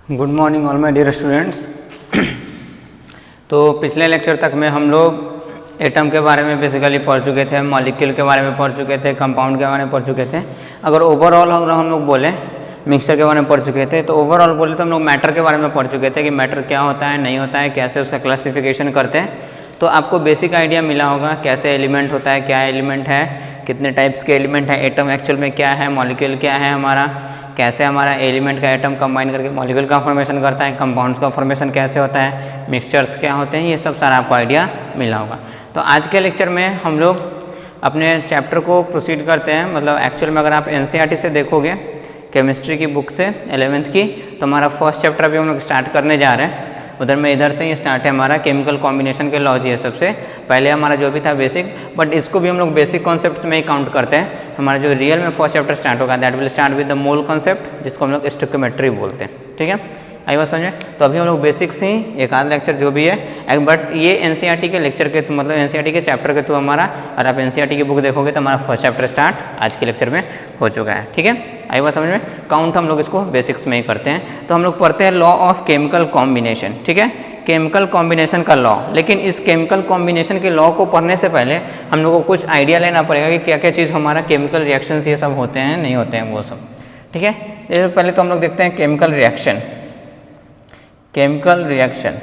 Good morning all my dear students. तो पिछले lecture तक में हम लोग एटम के बारे में बेसिकली पढ़ चुके थे, मॉलिक्यूल के बारे में पढ़ चुके थे, कंपाउंड के बारे में पढ़ चुके थे। अगर ओवरऑल हम लोग बोले मिक्सचर के बारे में पढ़ चुके थे, तो ओवरऑल बोले तो हम लोग मैटर के बारे में पढ़ चुके थे कि मैटर क्या होता है, नहीं होता है, कैसे उसका क्लासिफिकेशन करते हैं। तो आपको बेसिक आइडिया मिला होगा कैसे एलिमेंट होता है, क्या एलिमेंट है, कितने टाइप्स के एलिमेंट है, एटम एक्चुअल में क्या है, मॉलिक्यूल क्या है हमारा, कैसे हमारा एलिमेंट का एटम कंबाइन करके मॉलिक्यूल का फॉर्मेशन करता है, कंपाउंड्स का फॉर्मेशन कैसे होता है, मिक्सचर्स क्या होते हैं, ये सब सारा आपको आइडिया मिला होगा। तो आज के लेक्चर में हम लोग अपने चैप्टर को प्रोसीड करते हैं। मतलब एक्चुअल में अगर आप एनसीईआरटी से देखोगे केमिस्ट्री की बुक से 11th की, तो हमारा फर्स्ट चैप्टर अभी हम लोग स्टार्ट करने जा रहे हैं। उधर में इधर से ही स्टार्ट है हमारा केमिकल कॉम्बिनेशन के लॉज। ये सबसे पहले हमारा जो भी था बेसिक, बट इसको भी हम लोग बेसिक कॉन्सेप्ट्स में ही काउंट करते हैं। हमारा जो रियल में फर्स्ट चैप्टर स्टार्ट होगा that will start with the mole concept, जिसको हम लोग स्टोइकियोमेट्री बोलते हैं। ठीक है, आई बात समझे। तो अभी हम लोग बेसिक से ही एक आध लेक्चर जो भी है, बट ये एनसीईआरटी के लेक्चर के मतलब एनसीईआरटी के चैप्टर के थ्रू हमारा, और आप एनसीईआरटी की बुक देखोगे तो हमारा फर्स्ट चैप्टर स्टार्ट आज के लेक्चर में हो चुका है। ठीक है, आई बात समझ में। काउंट हम लोग इसको बेसिक्स में ही करते हैं। तो हम लोग पढ़ते हैं लॉ ऑफ केमिकल कॉम्बिनेशन। ठीक है, केमिकल कॉम्बिनेशन का लॉ। लेकिन इस केमिकल कॉम्बिनेशन के लॉ को पढ़ने से पहले हम लोग को कुछ आइडिया लेना पड़ेगा कि क्या क्या चीज़ हमारा केमिकल रिएक्शंस ये सब होते हैं नहीं होते हैं वो सब। ठीक है, इससे पहले तो हम लोग देखते हैं chemical reaction. Chemical reaction,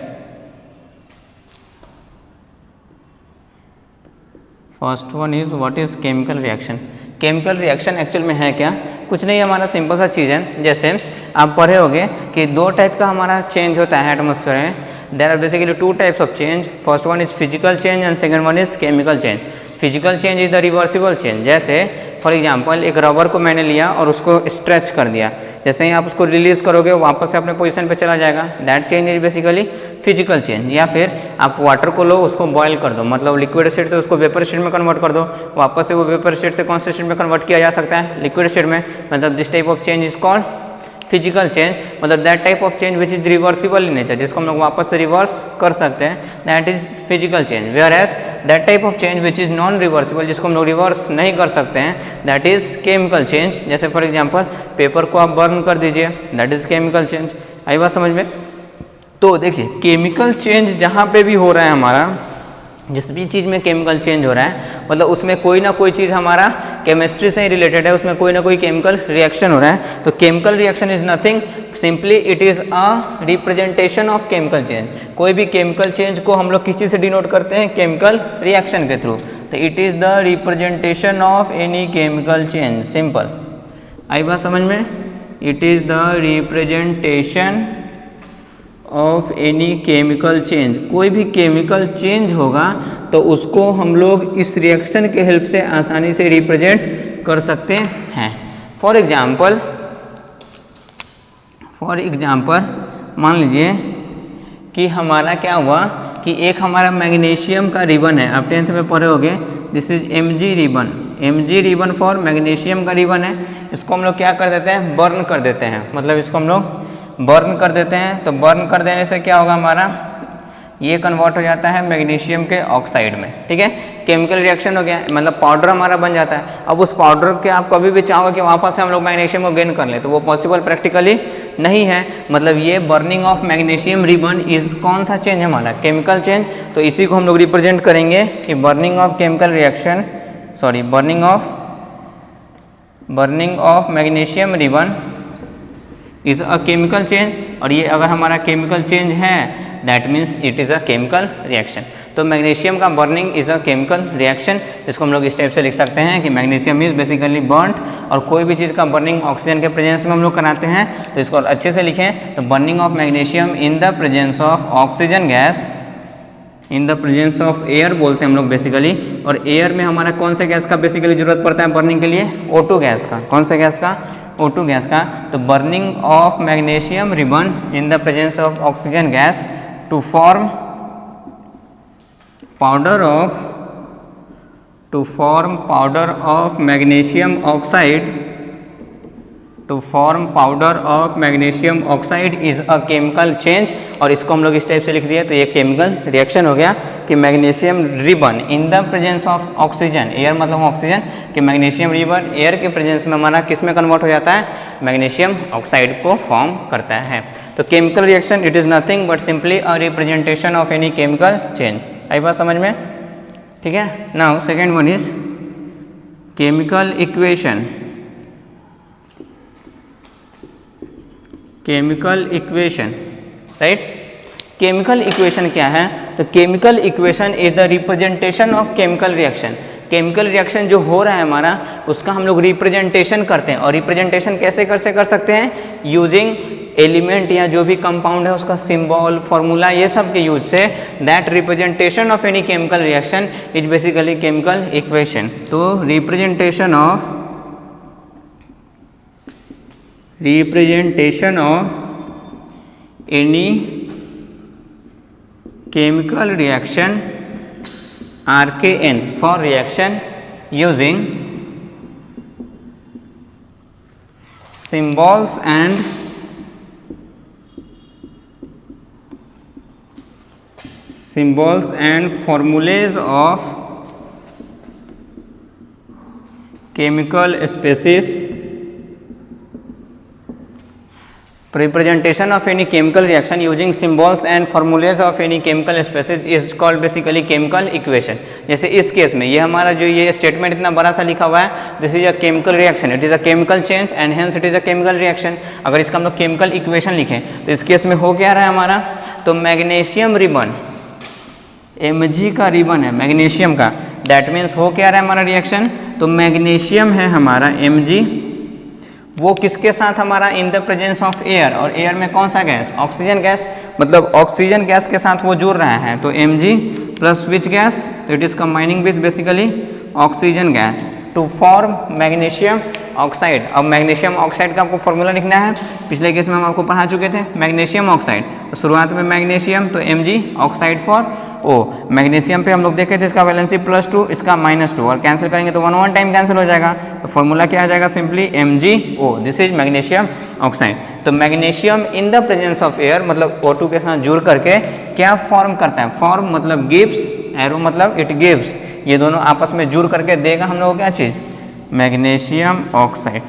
first one is what is chemical reaction. Chemical reaction actual में है क्या? कुछ नहीं, हमारा सिंपल सा चीज़ है। जैसे आप पढ़े होंगे कि दो टाइप का हमारा चेंज होता है एटमॉस्फेयर में। There are basically two types of change. First one is physical change and second one is chemical change. Physical change is the reversible change. जैसे फॉर एग्जांपल एक रबर को मैंने लिया और उसको स्ट्रेच कर दिया, जैसे ही आप उसको रिलीज करोगे वापस से अपने पोजीशन पे चला जाएगा, that change is basically physical change. या फिर आप वाटर को लो, उसको बॉयल कर दो, मतलब लिक्विड स्टेट से उसको वेपर स्टेट में कन्वर्ट कर दो, वापस से वो वेपर स्टेट से कौन से स्टेट में कन्वर्ट किया जा सकता है, लिक्विड स्टेट में। मतलब this type of change is called physical change. मतलब that type of change which is reversible in nature, जिसको हम लोग वापस से रिवर्स कर सकते हैं, that is physical change. Whereas that type of change which is non reversible, जिसको हम लोग रिवर्स नहीं कर सकते हैं, दैट इज केमिकल चेंज। जैसे फॉर एग्जांपल पेपर को आप बर्न कर दीजिए, दैट इज केमिकल चेंज। आई बात समझ में। तो देखिए केमिकल चेंज जहाँ पे भी हो रहा है हमारा, जिस भी चीज़ में केमिकल चेंज हो रहा है, मतलब उसमें कोई ना कोई चीज़ हमारा केमिस्ट्री से ही रिलेटेड है, उसमें कोई ना कोई केमिकल रिएक्शन हो रहा है। तो chemical reaction is nothing, simply it is a representation of chemical change. कोई भी केमिकल चेंज को हम लोग किस चीज़ से डिनोट करते हैं? केमिकल रिएक्शन के थ्रू। तो it is the representation of any chemical change, simple. आई बात समझ में। It is the representation of any chemical change. कोई भी केमिकल चेंज होगा तो उसको हम लोग इस रिएक्शन के हेल्प से आसानी से रिप्रेजेंट कर सकते हैं। फॉर एग्जाम्पल मान लीजिए कि हमारा क्या हुआ कि एक हमारा मैग्नीशियम का रिबन है, आप 10th में पढ़े होंगे, this is Mg ribbon. Mg ribbon for magnesium का रिबन है। इसको हम लोग क्या कर देते हैं? बर्न कर देते हैं। मतलब इसको हम लोग बर्न कर देते हैं। तो बर्न कर देने से क्या होगा हमारा, ये कन्वर्ट हो जाता है मैग्नीशियम के ऑक्साइड में। ठीक है, केमिकल रिएक्शन हो गया, मतलब पाउडर हमारा बन जाता है। अब उस पाउडर के आप कभी भी चाहोगे कि वापस से हम लोग मैग्नीशियम को गेन कर लें, तो वो पॉसिबल प्रैक्टिकली नहीं है। मतलब ये burning of magnesium ribbon is कौन सा चेंज हमारा? Chemical change. तो इसी को हम लोग रिप्रेजेंट करेंगे कि burning of chemical reaction, sorry burning of magnesium ribbon is a chemical change. और ये अगर हमारा केमिकल चेंज है that means it is a chemical reaction. तो मैग्नीशियम का burning is a chemical reaction, जिसको हम लोग इस टाइप से लिख सकते हैं कि मैग्नीशियम इज बेसिकली बर्न्ड। और कोई भी चीज़ का बर्निंग ऑक्सीजन के प्रेजेंस में हम लोग कराते हैं, तो इसको अच्छे से लिखें। तो burning of magnesium in the presence of oxygen gas, in the presence of air बोलते हैं हम लोग बेसिकली। और एयर में हमारा कौन से गैस का बेसिकली जरूरत पड़ता है बर्निंग के लिए? O2 गैस का। कौन से गैस का? O2 गैस का। तो burning of magnesium ribbon in the presence of oxygen gas to form powder of magnesium oxide, to form powder of magnesium oxide is a chemical change. और इसको हम लोग इस टाइप से लिख दिए, तो ये केमिकल रिएक्शन हो गया कि magnesium ribbon in the presence of oxygen, air मतलब ऑक्सीजन, कि मैग्नीशियम रिबन एयर के प्रेजेंस में हमारा किस में कन्वर्ट हो जाता है? मैग्नीशियम ऑक्साइड को फॉर्म करता है। तो chemical reaction it is nothing but simply a representation of any chemical change. आई बात समझ में? ठीक है। Now second one is chemical equation. Chemical equation, right. Chemical equation क्या है? तो chemical equation is the representation of chemical reaction. Chemical reaction जो हो रहा है हमारा, उसका हम लोग रिप्रेजेंटेशन करते हैं। और रिप्रेजेंटेशन कैसे कर सकते हैं? यूजिंग एलिमेंट या जो भी कंपाउंड है उसका सिंबल, फॉर्मूला, ये सब के यूज से that representation of any chemical reaction is basically chemical equation. तो representation of any chemical reaction RKN for reaction using symbols and formulas of chemical species. Representation of any chemical reaction using symbols and formulas of any chemical species is called basically chemical equation. जैसे इस case में ये हमारा जो ये statement इतना बड़ा सा लिखा हुआ है, this is a chemical reaction, it is a chemical change and hence it is a chemical reaction. अगर इसका हम लोग केमिकल इक्वेशन लिखें तो इस केस में हो क्या रहा है हमारा? तो मैग्नीशियम रिबन, Mg का रिबन है मैग्नीशियम का, दैट मीन्स हो क्या रहा है हमारा रिएक्शन? तो मैग्नीशियम है हमारा Mg, वो किसके साथ हमारा? In the presence of air. और एयर में कौन सा गैस? Oxygen gas. मतलब ऑक्सीजन गैस के साथ वो जुड़ रहा है, तो Mg plus which gas? It is combining with basically oxygen gas to form magnesium oxide. अब मैग्नीशियम ऑक्साइड का आपको फॉर्मूला लिखना है, पिछले केस में हम आपको पढ़ा चुके थे मैग्नीशियम ऑक्साइड। तो शुरुआत में मैग्नीशियम, तो Mg oxide for O। Magnesium पे हम लोग देखे थे इसका वैलेंसी +2, इसका -2, और कैंसिल करेंगे तो 1 टाइम कैंसिल हो जाएगा। तो फॉर्मूला क्या आ जाएगा? Simply MgO, this is magnesium oxide. तो magnesium in the presence of air मतलब O2 के साथ जुड़ करके क्या फॉर्म करता है? फॉर्म मतलब गिव्स, एरो मतलब इट गिव्स, ये दोनों आपस में जुड़ करके देगा हम लोग क्या चीज़? Magnesium oxide.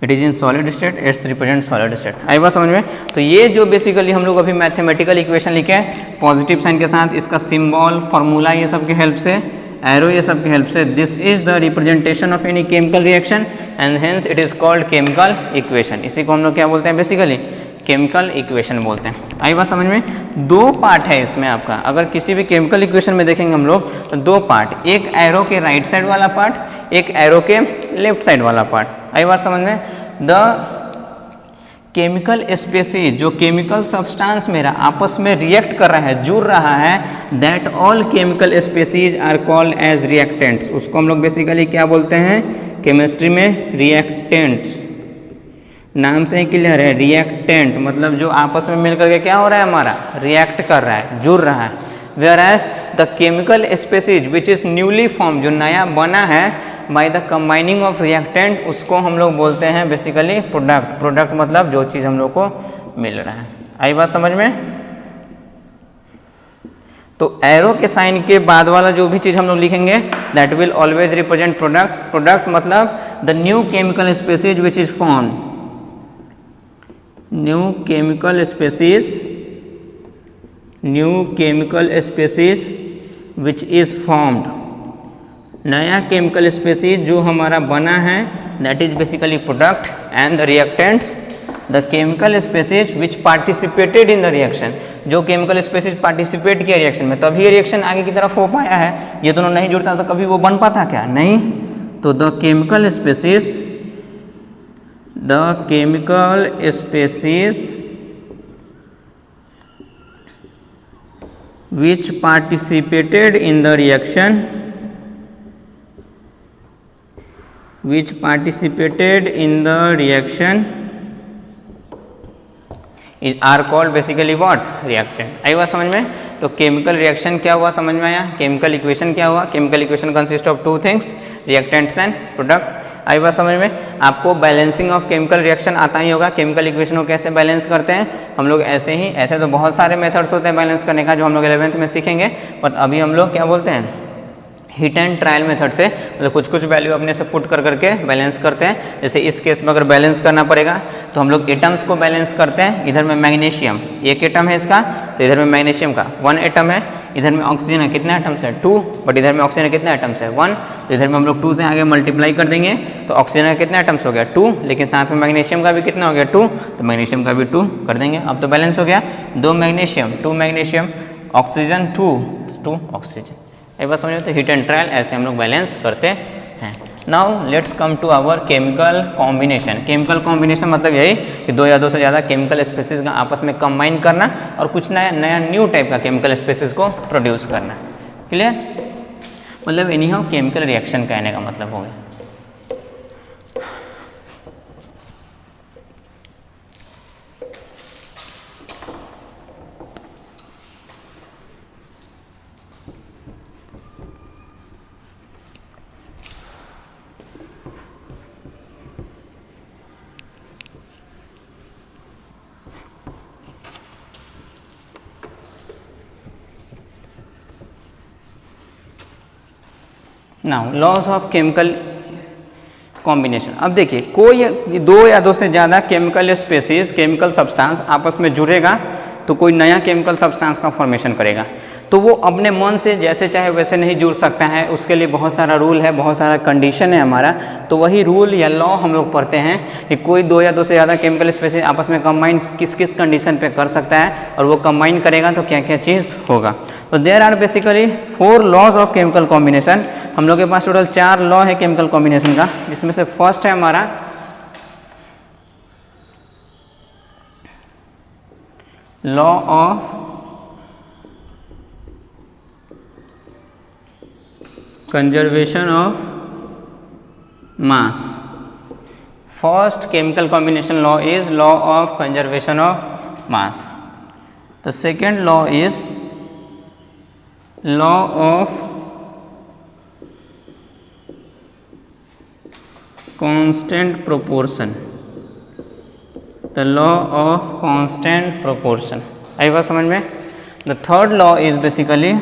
It is in solid state, it's represent solid state. आई बात समझ में? तो ये जो बेसिकली हम लोग अभी मैथमेटिकल इक्वेशन लिखे हैं पॉजिटिव साइन के साथ, इसका सिंबल, फॉर्मूला, ये सब की हेल्प से, एरो ये सब की हेल्प से, this is the representation of any chemical reaction and hence it is called chemical equation. इसी को हम लोग क्या बोलते हैं? बेसिकली केमिकल इक्वेशन बोलते हैं। आई बात समझ में? 2 पार्ट है इसमें आपका। अगर किसी भी केमिकल इक्वेशन में देखेंगे हम लोग तो 2 पार्ट, एक एरो के राइट साइड वाला पार्ट, एक एरो के लेफ्ट साइड वाला पार्ट। आई बात समझ में? द केमिकल स्पेसीज, जो केमिकल सब्सटेंस मेरा आपस में रिएक्ट कर रहा है, जुड़ रहा है, that all chemical species are called as reactants. उसको हम लोग बेसिकली क्या बोलते हैं केमिस्ट्री में? रिएक्टेंट्स। नाम से ही क्लियर है, रिएक्टेंट मतलब जो आपस में मिलकर के क्या हो रहा है हमारा? रिएक्ट कर रहा है, जुड़ रहा है। Where as the chemical species which is newly form, जो नया बना है by the combining of reactant, उसको हम लोग बोलते हैं बेसिकली प्रोडक्ट। प्रोडक्ट मतलब जो चीज़ हम लोग को मिल रहा है। आई बात समझ में? तो एरो के साइन के बाद वाला जो भी चीज़ हम लोग लिखेंगे that will always represent product. Product मतलब the new chemical species which is form, new chemical species which is formed, नया केमिकल स्पेसीज जो हमारा बना है that is basically product. And the reactants the chemical species which participated in the reaction, जो chemical species participate किया reaction में, तभी reaction आगे की तरफ हो पाया है। ये दोनों नहीं जुड़ता तो कभी वो बन पाता क्या? नहीं। तो the chemical species which participated in the reaction are called basically what? reactant। आई बात समझ में? तो केमिकल रिएक्शन क्या हुआ समझ में आया? केमिकल इक्वेशन क्या हुआ? Chemical equation consist of 2 things, reactants and product. आई बात समझ में? आपको बैलेंसिंग ऑफ केमिकल रिएक्शन आता ही होगा। केमिकल इक्वेशन को कैसे बैलेंस करते हैं हम लोग? ऐसे तो बहुत सारे मेथड्स होते हैं बैलेंस करने का जो हम लोग 11th में सीखेंगे, बट अभी हम लोग क्या बोलते हैं? हीट एंड ट्रायल मेथड से, मतलब कुछ कुछ वैल्यू अपने से पुट कर करके बैलेंस करते हैं। जैसे इस केस में अगर बैलेंस करना पड़ेगा तो हम लोग एटम्स को बैलेंस करते हैं। इधर में मैग्नीशियम एक एटम है इसका, तो इधर में मैग्नीशियम का 1 एटम है। इधर में ऑक्सीजन है कितने एटम्स है 2, बट इधर में ऑक्सीजन कितने एटम्स है 1, तो इधर में हम लोग 2 से आगे मल्टीप्लाई कर देंगे तो ऑक्सीजन का कितने एटम्स हो गया 2, लेकिन साथ में मैग्नीशियम का भी कितना हो गया 2, तो मैग्नीशियम का भी 2 कर देंगे। अब तो बैलेंस हो गया, 2 मैग्नीशियम 2 मैग्नीशियम, ऑक्सीजन 2 ऑक्सीजन। एक बात समझ में, तो हीट एंड ट्रायल ऐसे हम लोग बैलेंस करते हैं। Now let's come to our chemical combination. Chemical combination मतलब यही कि 2 या 2 से ज़्यादा केमिकल स्पेसिस का आपस में कंबाइन करना और कुछ नया नया न्यू टाइप का केमिकल स्पेसिस को प्रोड्यूस करना। क्लियर? मतलब एनी हाउ केमिकल रिएक्शन कहने का मतलब हो गया। Now loss of chemical combination. अब देखिए कोई 2 या 2 से ज़्यादा केमिकल स्पेसीज केमिकल सब्सटेंस आपस में जुड़ेगा तो कोई नया केमिकल सब्सटेंस का फॉर्मेशन करेगा। तो वो अपने मन से जैसे चाहे वैसे नहीं जुड़ सकता है, उसके लिए बहुत सारा रूल है, बहुत सारा कंडीशन है हमारा। तो वही रूल या लॉ हम लोग पढ़ते हैं कि कोई 2 या 2 से ज़्यादा केमिकल स्पेसीज आपस में कंबाइन किस किस कंडीशन पे कर सकता है और वो कंबाइन करेगा तो क्या क्या चीज़ होगा। तो there are basically 4 laws of chemical combination. हम लोग के पास टोटल 4 लॉ है केमिकल कॉम्बिनेशन का, जिसमें से फर्स्ट है हमारा law of conservation of mass. First chemical combination law is law of conservation of mass. The second law is law of constant proportion. The law of constant proportion. आई बात समझ में? The third law is basically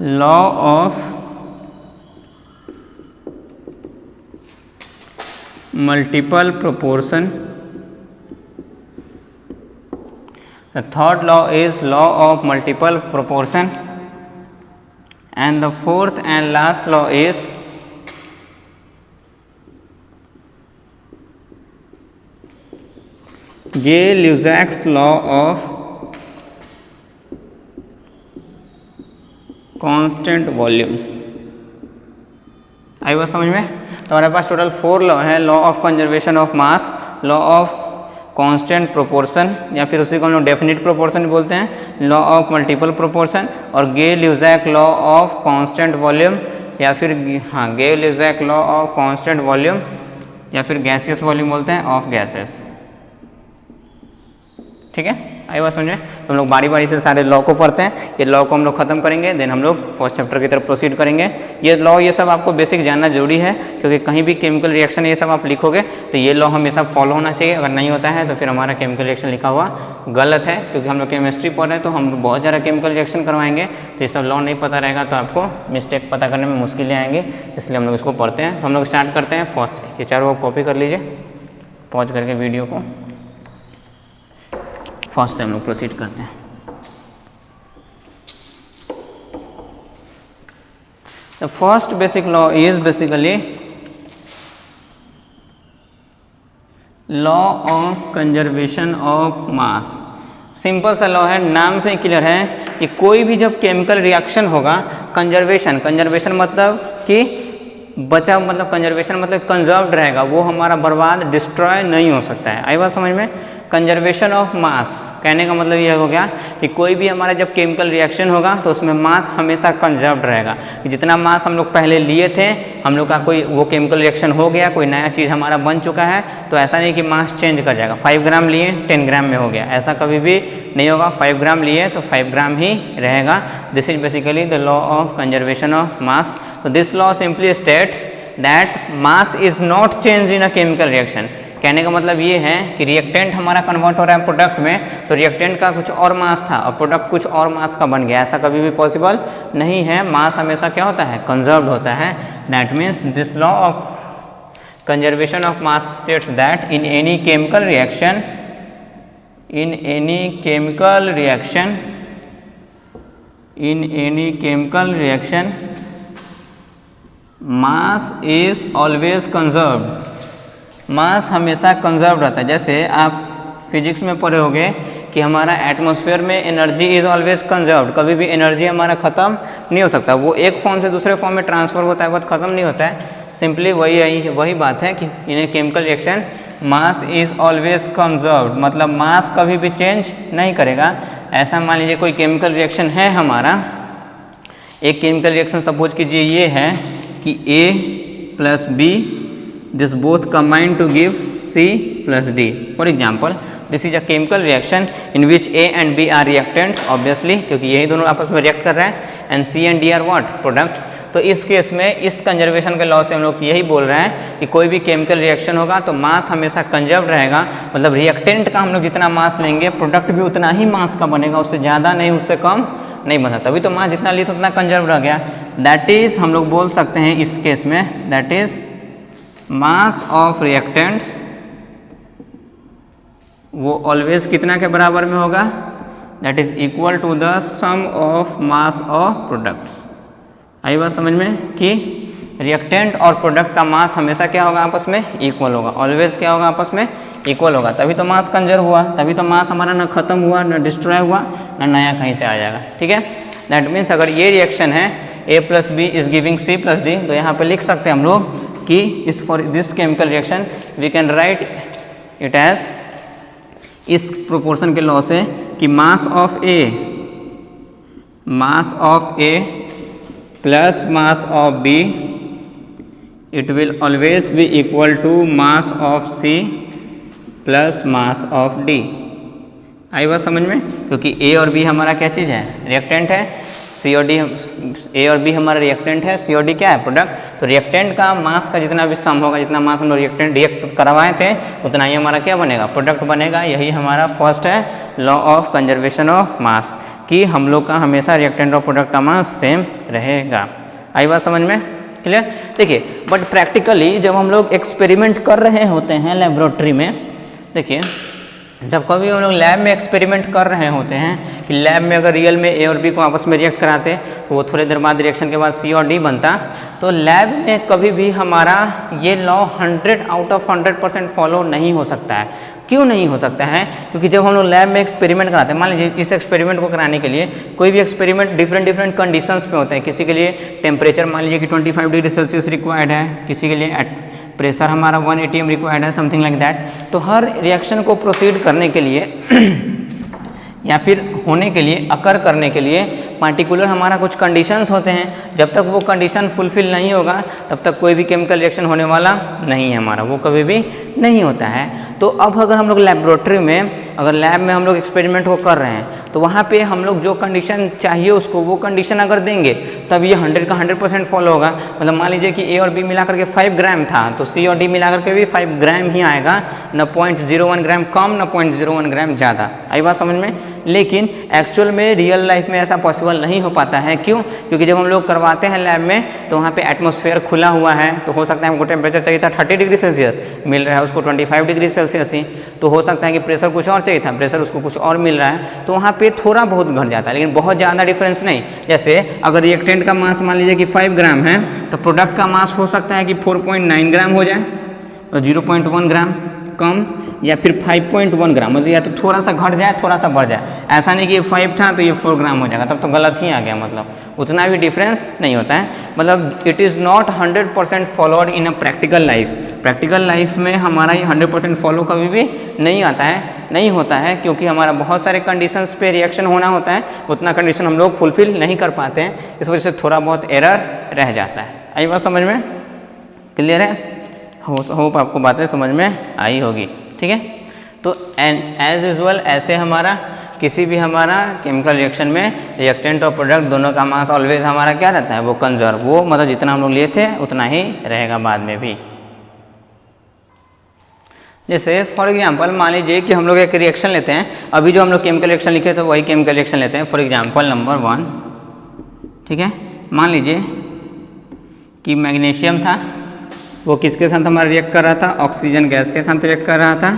law of multiple proportion. The third law is law of multiple proportion, and the fourth and last law is Gay-Lussac's law of constant volumes। आई बात समझ में? तो हमारे पास total 4 law है। Law of conservation of mass, law of constant proportion या फिर उसी को हम लोग डेफिनिट प्रोपोर्शन बोलते हैं, लॉ ऑफ मल्टीपल प्रोपोर्शन, और गे-ल्यूसैक लॉ ऑफ कांस्टेंट वॉल्यूम या फिर गे-ल्यूसैक लॉ ऑफ कांस्टेंट वॉल्यूम या फिर गैसियस वॉल्यूम बोलते हैं ऑफ गैसेस। ठीक है, आई बात समझे? तो हम लोग बारी बारी से सारे लॉ को पढ़ते हैं। ये लॉ को हम लोग खत्म करेंगे, देन हम लोग फर्स्ट चैप्टर की तरफ प्रोसीड करेंगे। ये लॉ ये सब आपको बेसिक जानना जरूरी है, क्योंकि कहीं भी केमिकल रिएक्शन ये सब आप लिखोगे तो ये लॉ हमेशा फॉलो होना चाहिए। अगर नहीं होता है तो फिर हमारा केमिकल रिएक्शन लिखा हुआ गलत है, क्योंकि हम लोग केमिस्ट्री पढ़ रहे हैं तो हम बहुत ज़्यादा केमिकल रिएक्शन करवाएंगे, तो ये सब लॉ नहीं पता रहेगा तो आपको मिस्टेक पता करने में मुश्किलें आएंगी, इसलिए हम लोग इसको पढ़ते हैं। तो हम लोग स्टार्ट करते हैं फर्स्ट से। ये चारों आप कॉपी कर लीजिए, पॉज करके वीडियो को। फर्स्ट से हम लोग प्रोसीड करते हैं। The first basic law is basically law of conservation of mass. Simple सा लॉ है, नाम से ही क्लियर है कि कोई भी जब केमिकल रिएक्शन होगा, कंजर्वेशन मतलब कि बचा, मतलब कंजर्वेशन मतलब कंजर्व्ड रहेगा, वो हमारा बर्बाद डिस्ट्रॉय नहीं हो सकता है। आई बात समझ में? कंजर्वेशन ऑफ मास कहने का मतलब ये हो गया कि कोई भी हमारा जब केमिकल रिएक्शन होगा तो उसमें मास हमेशा कंजर्व्ड रहेगा। जितना मास हम लोग पहले लिए थे, हम लोग का कोई वो केमिकल रिएक्शन हो गया, कोई नया चीज़ हमारा बन चुका है, तो ऐसा नहीं कि मास चेंज कर जाएगा। 5 ग्राम लिए 10 ग्राम में हो गया, ऐसा कभी भी नहीं होगा। 5 ग्राम लिए तो 5 ग्राम ही रहेगा। This is basically the law of conservation of mass. तो this law simply states that mass is not changed in a chemical reaction। कहने का मतलब ये है कि रिएक्टेंट हमारा कन्वर्ट हो रहा है प्रोडक्ट में, तो रिएक्टेंट का कुछ और मास था और प्रोडक्ट कुछ और मास का बन गया, ऐसा कभी भी पॉसिबल नहीं है। मास हमेशा क्या होता है, कंजर्व्ड होता है। That means this law of conservation of mass states that in any chemical reaction, in any chemical reaction mass is always conserved, मास हमेशा कंजर्व रहता है। जैसे आप फिजिक्स में पढ़े होंगे कि हमारा एटमॉस्फेयर में एनर्जी इज ऑलवेज कंजर्व्ड, कभी भी एनर्जी हमारा ख़त्म नहीं हो सकता, वो एक फॉर्म से दूसरे फॉर्म में ट्रांसफर होता है, बहुत ख़त्म नहीं होता है। सिंपली वही बात है कि in a chemical reaction mass is always conserved, मतलब मास कभी भी चेंज नहीं करेगा। ऐसा मान लीजिए कोई केमिकल रिएक्शन है हमारा, एक केमिकल रिएक्शन सपोज कीजिए ये है कि A plus B this both combine to give C plus D। For example this is a chemical reaction in which A and B are reactants obviously, क्योंकि यही दोनों आपस में रिएक्ट कर रहे हैं, and C and D are what, products. तो इस केस में इस कंजर्वेशन के लॉ से हम लोग यही बोल रहे हैं कि कोई भी केमिकल रिएक्शन होगा तो मास हमेशा कंजर्व रहेगा, मतलब रिएक्टेंट का हम लोग जितना मास लेंगे प्रोडक्ट भी उतना ही मास का बनेगा, उससे ज़्यादा नहीं उससे कम नहीं बना, तभी तो मास जितना ली तो उतना कंजर्व रह गया। दैट इज़ हम लोग बोल सकते हैं इस केस में, that is mass of reactants वो ऑलवेज कितना के बराबर में होगा, that is equal to the sum of mass of products. आई बात समझ में कि रिएक्टेंट और प्रोडक्ट का मास हमेशा क्या होगा, आपस में इक्वल होगा, ऑलवेज क्या होगा, आपस में इक्वल होगा, तभी तो मास कंजर्व हुआ, तभी तो मास हमारा ना खत्म हुआ, ना डिस्ट्रॉय हुआ, ना नया कहीं से आ जाएगा। ठीक है, दैट मीन्स अगर ये रिएक्शन है A plus B is giving C plus D, तो यहाँ पे लिख सकते हैं हम लोग कि इस for this chemical reaction we can write it as, इस प्रोपोर्शन के लॉ से, कि mass of A plus mass of B it will always be equal to mass of C plus mass of D। आई बात समझ में, क्योंकि A और B हमारा क्या चीज़ है, रिएक्टेंट है, C और D, A और B हमारा रिएक्टेंट है, C और D क्या है, प्रोडक्ट। तो रिएक्टेंट का मास का जितना भी सम होगा, जितना मास हम लोग रिएक्ट करवाए थे उतना ही हमारा क्या बनेगा, प्रोडक्ट बनेगा। यही हमारा फर्स्ट है लॉ ऑफ कंजर्वेशन ऑफ मास, कि हम लोग का हमेशा रिएक्टेंट और प्रोडक्ट का मास सेम रहेगा। आई बात समझ में, क्लियर। देखिए बट प्रैक्टिकली जब हम लोग एक्सपेरिमेंट कर रहे होते हैं लेबोरेटरी में, देखिए जब कभी हम लोग लैब में एक्सपेरिमेंट कर रहे होते हैं कि लैब में अगर रियल में A और B को आपस में रिएक्ट कराते तो वो थोड़ी देर बाद रिएक्शन के बाद C और D बनता, तो लैब में कभी भी हमारा ये लॉ 100 आउट ऑफ 100% फॉलो नहीं हो सकता है। क्यों नहीं हो सकता है, क्योंकि जब हम लोग लैब में एक्सपेरिमेंट कराते हैं, मान लीजिए इस एक्सपेरिमेंट को कराने के लिए कोई भी एक्सपेरिमेंट डिफरेंट कंडीशंस पे होते हैं, किसी के लिए टेम्परेचर मान लीजिए कि 25 डिग्री सेल्सियस रिक्वायर्ड है, किसी के लिए प्रेशर हमारा 1 atm रिक्वायर्ड है, समथिंग लाइक दैट। तो हर रिएक्शन को प्रोसीड करने के लिए या फिर होने के लिए, अकर करने के लिए पार्टिकुलर हमारा कुछ कंडीशंस होते हैं। जब तक वो कंडीशन फुलफिल नहीं होगा तब तक कोई भी केमिकल रिएक्शन होने वाला नहीं है हमारा, वो कभी भी नहीं होता है। तो अब अगर हम लोग लेबोरेटरी में, अगर लैब में हम लोग एक्सपेरिमेंट को कर रहे हैं तो वहाँ पे हम लोग जो कंडीशन चाहिए उसको, वो कंडीशन अगर देंगे तब ये 100 का 100% फॉलो होगा। मतलब मान लीजिए कि A और B मिला करके 5 ग्राम था तो C और D मिला करके भी 5 ग्राम ही आएगा, न 0.01 ग्राम कम, न 0.01 ग्राम ज़्यादा। आई बात समझ में। लेकिन एक्चुअल में रियल लाइफ में ऐसा पॉसिबल नहीं हो पाता है। क्यों? क्योंकि जब हम लोग करवाते हैं लैब में तो वहाँ पे एटमॉस्फेयर खुला हुआ है, तो हो सकता है हमको टेम्परेचर चाहिए था 30 डिग्री सेल्सियस, मिल रहा है उसको 25 डिग्री सेल्सियस ही। तो हो सकता है कि प्रेशर कुछ और चाहिए था, प्रेशर उसको कुछ और मिल रहा है, तो वहाँ पे थोड़ा बहुत घट जाता है, लेकिन बहुत ज़्यादा डिफरेंस नहीं। जैसे अगर रिएक्टेंट का मास मान लीजिए कि 5 ग्राम है तो प्रोडक्ट का मास हो सकता है कि 4.9 ग्राम हो जाए और 0.1 ग्राम कम, या फिर 5.1 ग्राम, मतलब या तो थोड़ा सा घट जाए थोड़ा सा बढ़ जाए। ऐसा नहीं कि ये 5 था तो ये 4 ग्राम हो जाएगा, तब तो गलत ही आ गया, मतलब उतना भी डिफरेंस नहीं होता है। मतलब it is not 100% followed in a practical life. Practical life में हमारा ये 100% फॉलो कभी भी नहीं आता है, नहीं होता है, क्योंकि हमारा बहुत सारे कंडीशंस पे रिएक्शन होना होता है, उतना कंडीशन हम लोग फुलफिल नहीं कर पाते हैं, इस वजह से थोड़ा बहुत एरर रह जाता है। आई बात समझ में, क्लियर है? होप आपको बातें समझ में आई होगी, ठीक है। तो एज यूजुअल ऐसे हमारा किसी भी हमारा केमिकल रिएक्शन में रिएक्टेंट और प्रोडक्ट दोनों का मास ऑलवेज हमारा क्या रहता है, वो कंजर्व, वो मतलब जितना हम लोग लिए थे उतना ही रहेगा बाद में भी। जैसे फॉर एग्जांपल मान लीजिए कि हम लोग एक रिएक्शन लेते हैं, अभी जो हम लोग केमिकल रिएक्शन लिखे तो वही केमिकल रिएक्शन लेते हैं। फॉर एग्जांपल नंबर 1, ठीक है, मान लीजिए कि मैग्नीशियम था, वो किसके साथ हमारा रिएक्ट कर रहा था, ऑक्सीजन गैस के साथ रिएक्ट कर रहा था,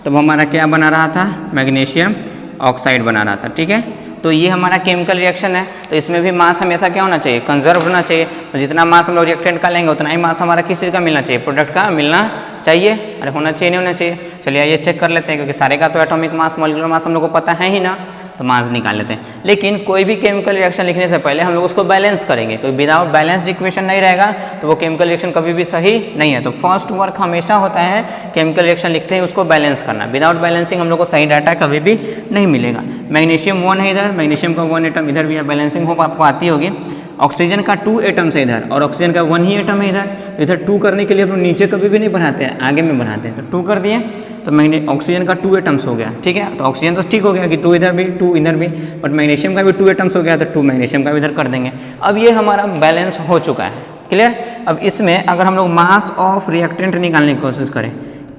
तब हमारा क्या बना रहा था, मैग्नीशियम ऑक्साइड बना रहा था, ठीक है। तो ये हमारा केमिकल रिएक्शन है, तो इसमें भी मास हमेशा क्या होना चाहिए, कंजर्व होना चाहिए। तो जितना मास हम लोग रिएक्टेंट का लेंगे उतना ही मास हमारा किस चीज़ का मिलना चाहिए, प्रोडक्ट का मिलना चाहिए। अरे होना चाहिए नहीं होना चाहिए, चलिए आइए चेक कर लेते हैं, क्योंकि सारे का तो एटॉमिक मास मॉलिक्यूलर मास हम लोग को पता है ही ना, तो मास निकाल लेते हैं। लेकिन कोई भी केमिकल रिएक्शन लिखने से पहले हम लोग उसको बैलेंस करेंगे, तो विदाउट बैलेंस्ड इक्वेशन नहीं रहेगा तो वो केमिकल रिएक्शन कभी भी सही नहीं है। तो फर्स्ट वर्क हमेशा होता है केमिकल रिएक्शन लिखते हैं उसको बैलेंस करना, विदाउट बैलेंसिंग हम लोग को सही डाटा कभी भी नहीं मिलेगा। मैग्नीशियम 1 है इधर, मैग्नीशियम का 1 एटम इधर भी है, बैलेंसिंग हो आपको आती होगी। ऑक्सीजन का 2 एटम्स है इधर, और ऑक्सीजन का 1 ही एटम है इधर। इधर 2 करने के लिए हम लोग नीचे कभी भी नहीं बढ़ाते हैं, आगे में बढ़ाते हैं, तो 2 कर दिए तो ऑक्सीजन का 2 एटम्स हो गया, ठीक है। तो ऑक्सीजन तो ठीक हो गया कि 2 इधर भी 2 इधर भी, बट मैग्नीशियम का भी 2 एटम्स हो गया, तो 2 मैग्नीशियम का भी इधर कर देंगे। अब ये हमारा बैलेंस हो चुका है, क्लियर। अब इसमें अगर हम लोग मास ऑफ रिएक्टेंट निकालने की कोशिश करें,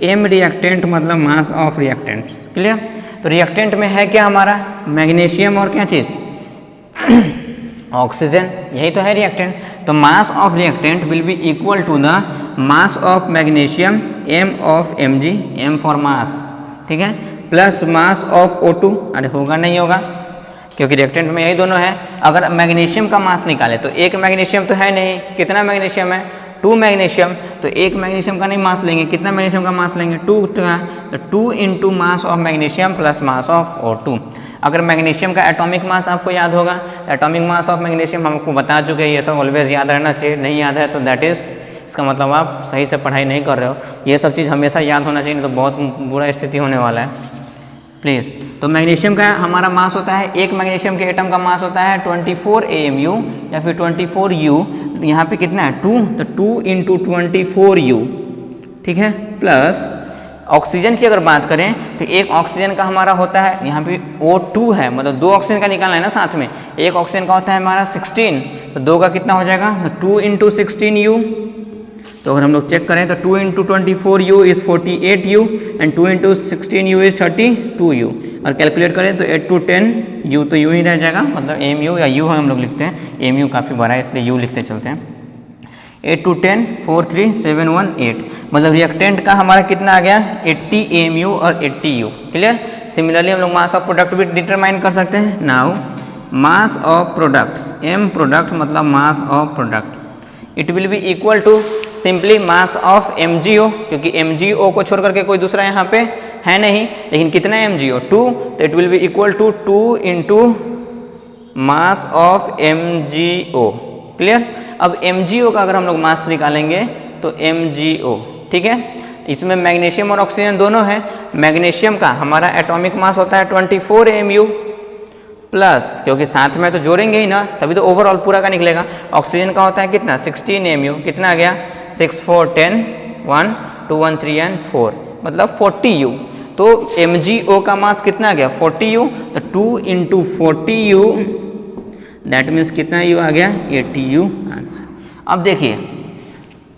एम रिएक्टेंट मतलब मास ऑफ रिएक्टेंट, क्लियर। तो रिएक्टेंट में है क्या हमारा, मैग्नीशियम और क्या चीज़, ऑक्सीजन, यही तो है रिएक्टेंट। तो mass of reactant will be equal to the mass of magnesium M of Mg, M for mass, ठीक है, प्लस मास ऑफ O2। अरे होगा नहीं होगा, क्योंकि रिएक्टेंट में यही दोनों है। अगर मैग्नीशियम का मास निकाले तो एक मैग्नीशियम तो है नहीं, कितना मैग्नीशियम है, 2 मैग्नीशियम, तो एक मैग्नीशियम का नहीं मास लेंगे, कितना मैग्नीशियम का मास लेंगे, 2 का, तो 2 into mass of magnesium plus mass of O2। अगर मैग्नीशियम का एटॉमिक मास आपको याद होगा, एटॉमिक मास ऑफ मैग्नीशियम हमको बता चुके हैं, ये सब ऑलवेज याद रहना चाहिए। नहीं याद है तो दैट इज़, इसका मतलब आप सही से पढ़ाई नहीं कर रहे हो। ये सब चीज़ हमेशा याद होना चाहिए, नहीं तो बहुत बुरा स्थिति होने वाला है, प्लीज़। तो मैग्नीशियम का हमारा मास होता है, एक मैग्नीशियम के एटम का मास होता है 24 AMU या फिर 24 U। यहाँ पे कितना है 2, तो 2 इंटू 24 U, ठीक है, प्लस ऑक्सीजन की अगर बात करें तो एक ऑक्सीजन का हमारा होता है यहाँ पे O2 है, मतलब 2 ऑक्सीजन का निकालना है ना साथ में, एक ऑक्सीजन का होता है हमारा 16, तो 2 का कितना हो जाएगा, तो 2 इंटू 16U। तो अगर हम लोग चेक करें तो 2 into 24U is 48U and 2 into 16U is 32U। और कैलकुलेट करें तो 8 to 10U, तो U ही रह जाएगा, मतलब MU या U हम लोग लिखते हैं, MU काफ़ी बड़ा है इसलिए U लिखते चलते हैं। 8 to 10 4 3 7 1 8, मतलब रिएक्टेंट का हमारा कितना आ गया 80 AMU और 80U, क्लियर। सिमिलरली हम लोग मास ऑफ प्रोडक्ट भी डिटरमाइन कर सकते हैं। Now mass of products, M product मतलब mass of product, it will be equal to simply mass of MgO, क्योंकि MgO को छोड़ करके कोई दूसरा यहाँ पे है नहीं, लेकिन कितना है MgO 2, तो it will be equal to 2 into mass of MgO, clear. अब MgO का अगर हम लोग मास निकालेंगे तो MgO, ठीक है, इसमें मैग्नीशियम और ऑक्सीजन दोनों है। मैग्नीशियम का हमारा एटॉमिक मास होता है 24 AMU प्लस, क्योंकि साथ में तो जोड़ेंगे ही ना, तभी तो ओवरऑल पूरा का निकलेगा। ऑक्सीजन का होता है कितना 16 AMU, कितना आ गया 6 4 10 1 2 1 3 and 4, मतलब 40U। तो MgO का मास कितना आ गया 40U, तो 2 इंटू 40U दैट मीन्स कितना U आ गया 80U आंसर। अब देखिए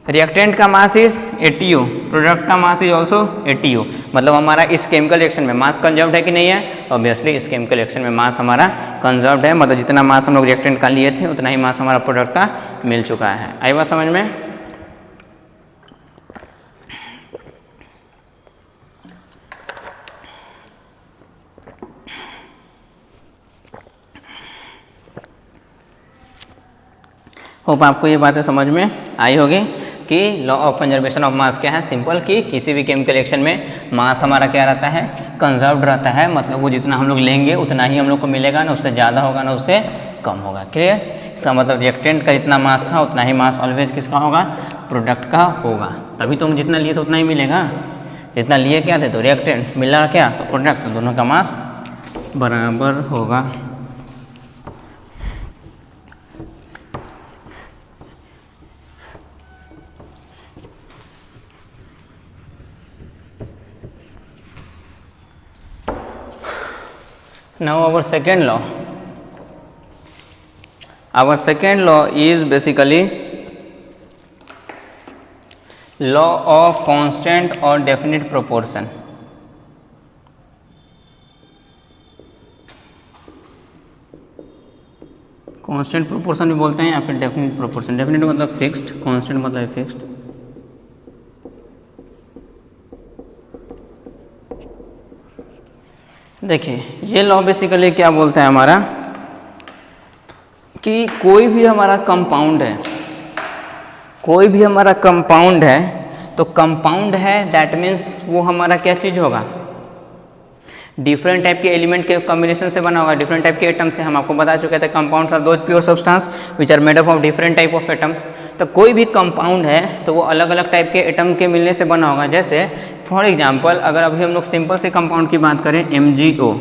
रिएक्टेंट का मास इज 80U, प्रोडक्ट का मास इज ऑल्सो 80U, मतलब हमारा इस केमिकल रिएक्शन में मास कंजर्व्ड है कि नहीं है, ऑब्वियसली इस केमिकल रिएक्शन में मास हमारा कंजर्व्ड है, मतलब जितना मास हम लोग रिएक्टेंट का लिए थे उतना ही मास हमारा प्रोडक्ट का मिल चुका है। आई बात समझ में। होप आपको ये बातें समझ में आई होगी कि लॉ ऑफ कंजर्वेशन ऑफ मास क्या है, सिंपल कि किसी भी केमिकल रिएक्शन में मास हमारा क्या रहता है, कंजर्व्ड रहता है, मतलब वो जितना हम लोग लेंगे उतना ही हम लोग को मिलेगा, ना उससे ज़्यादा होगा ना उससे कम होगा, क्लियर। इसका मतलब रिएक्टेंट का जितना मास था उतना ही मास ऑलवेज किसका होगा, प्रोडक्ट का होगा, तभी तुम जितना लिए तो उतना ही मिलेगा, जितना लिए क्या थे तो रिएक्टेंट, मिला क्या तो प्रोडक्ट, तो दोनों का मास बराबर होगा। Now our second law. Our second law is basically law of constant और डेफिनिट प्रोपोर्शन। कांस्टेंट प्रोपोर्शन भी बोलते हैं या फिर डेफिनिट प्रोपोर्शन। डेफिनिट मतलब फिक्स्ड, कांस्टेंट मतलब फिक्स्ड। देखिए ये लॉ बेसिकली क्या बोलता है हमारा कि कोई भी हमारा कंपाउंड है, कोई भी हमारा कंपाउंड है, तो कंपाउंड है दैट मीन्स वो हमारा क्या चीज़ होगा, डिफरेंट टाइप के एलिमेंट के कॉम्बिनेशन से बना होगा, डिफरेंट टाइप के एटम से। हम आपको बता चुके थे compounds are those pure substance which are made up of different type of atom. तो कोई भी कंपाउंड है तो वो अलग अलग टाइप के एटम के मिलने से बना होगा। जैसे फॉर एग्जांपल अगर अभी हम लोग सिंपल से कंपाउंड की बात करें, MgO,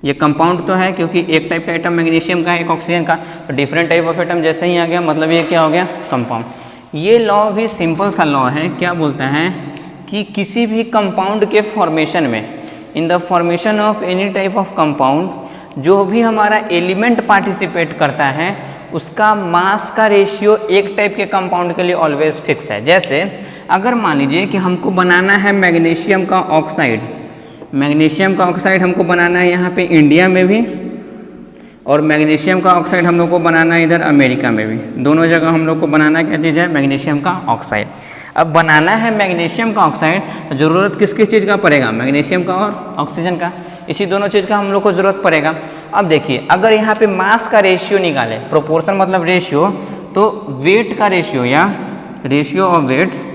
ये कंपाउंड तो है क्योंकि एक टाइप का एटम मैग्नीशियम का है, एक ऑक्सीजन का, तो डिफरेंट टाइप ऑफ एटम जैसे ही आ गया मतलब ये क्या हो गया, कंपाउंड। ये लॉ भी सिंपल सा लॉ है, क्या बोलता है कि किसी भी कंपाउंड के फॉर्मेशन में, in the formation of any type of compound, जो भी हमारा एलिमेंट पार्टिसिपेट करता है उसका मास का रेशियो एक टाइप के कंपाउंड के लिए ऑलवेज फिक्स है। जैसे अगर मान लीजिए कि हमको बनाना है मैग्नीशियम का ऑक्साइड, मैग्नीशियम का ऑक्साइड हमको बनाना है यहाँ पे इंडिया में भी, और मैग्नीशियम का ऑक्साइड हम लोग को बनाना है इधर अमेरिका में भी। दोनों जगह हम लोग को बनाना क्या चीज़ है, मैग्नीशियम का ऑक्साइड। अब बनाना है मैग्नीशियम का ऑक्साइड तो ज़रूरत किस किस चीज़ का पड़ेगा, मैग्नीशियम का और ऑक्सीजन का, इसी दोनों चीज़ का हम लोग को ज़रूरत पड़ेगा। अब देखिए अगर यहाँ पे मास का रेशियो निकाले, प्रोपोर्शन मतलब रेशियो, तो वेट का रेशियो या ratio of weights,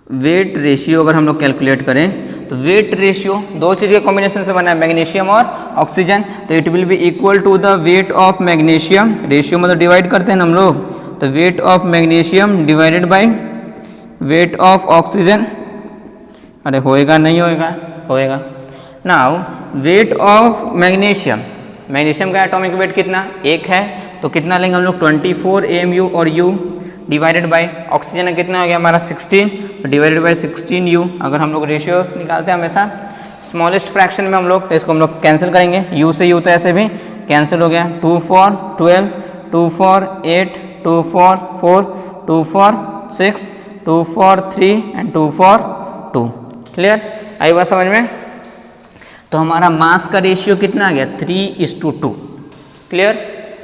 weight ratio अगर हम लोग कैलकुलेट करें तो वेट रेशियो दो चीज़ के कॉम्बिनेशन से बना है, मैग्नीशियम और ऑक्सीजन, तो it will be equal to the weight of magnesium, ratio मतलब डिवाइड करते हैं ना हम लोग, तो weight of magnesium divided by weight of oxygen. अरे होएगा नहीं होएगा, होएगा। Now weight of magnesium, magnesium का एटॉमिक वेट कितना, एक है, तो कितना लेंगे हम लोग 24 AMU और U डिवाइडेड बाय ऑक्सीजन कितना हो गया हमारा 16, तो डिवाइडेड बाय 16U। अगर हम लोग रेशियो निकालते हैं हमेशा स्मॉलेस्ट फ्रैक्शन में हम लोग, तो इसको हम लोग कैंसिल करेंगे, U से U तो ऐसे भी कैंसिल हो गया, 2 4 12, 2 4 8, 2 4 4, 2 4 6, 2 4 3 एंड 2 4 2। क्लियर, आई बात समझ में। तो हमारा मास का रेशियो कितना आ गया, 3:2। क्लियर,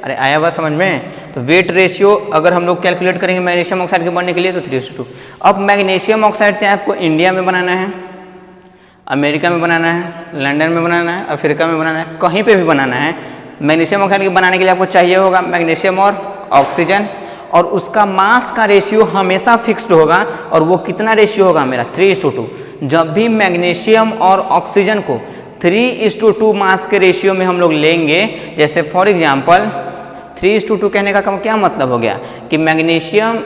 अरे आया बात समझ में। तो वेट रेशियो अगर हम लोग कैलकुलेट करेंगे मैग्नीशियम ऑक्साइड के बनने के लिए तो 3:2। अब मैग्नीशियम ऑक्साइड चाहे आपको इंडिया में बनाना है, अमेरिका में बनाना है, लंदन में बनाना है, अफ्रीका में बनाना है, कहीं पे भी बनाना है, मैग्नीशियम ऑक्साइड के बनाने के लिए आपको चाहिए होगा मैग्नीशियम और ऑक्सीजन, और उसका मास का रेशियो हमेशा फिक्स्ड होगा। और वो कितना रेशियो होगा मेरा, 3:2। जब भी मैग्नीशियम और ऑक्सीजन को 3:2 मास के रेशियो में हम लोग लेंगे, जैसे फॉर एग्जांपल 3:2 कहने का क्या मतलब हो गया कि मैग्नीशियम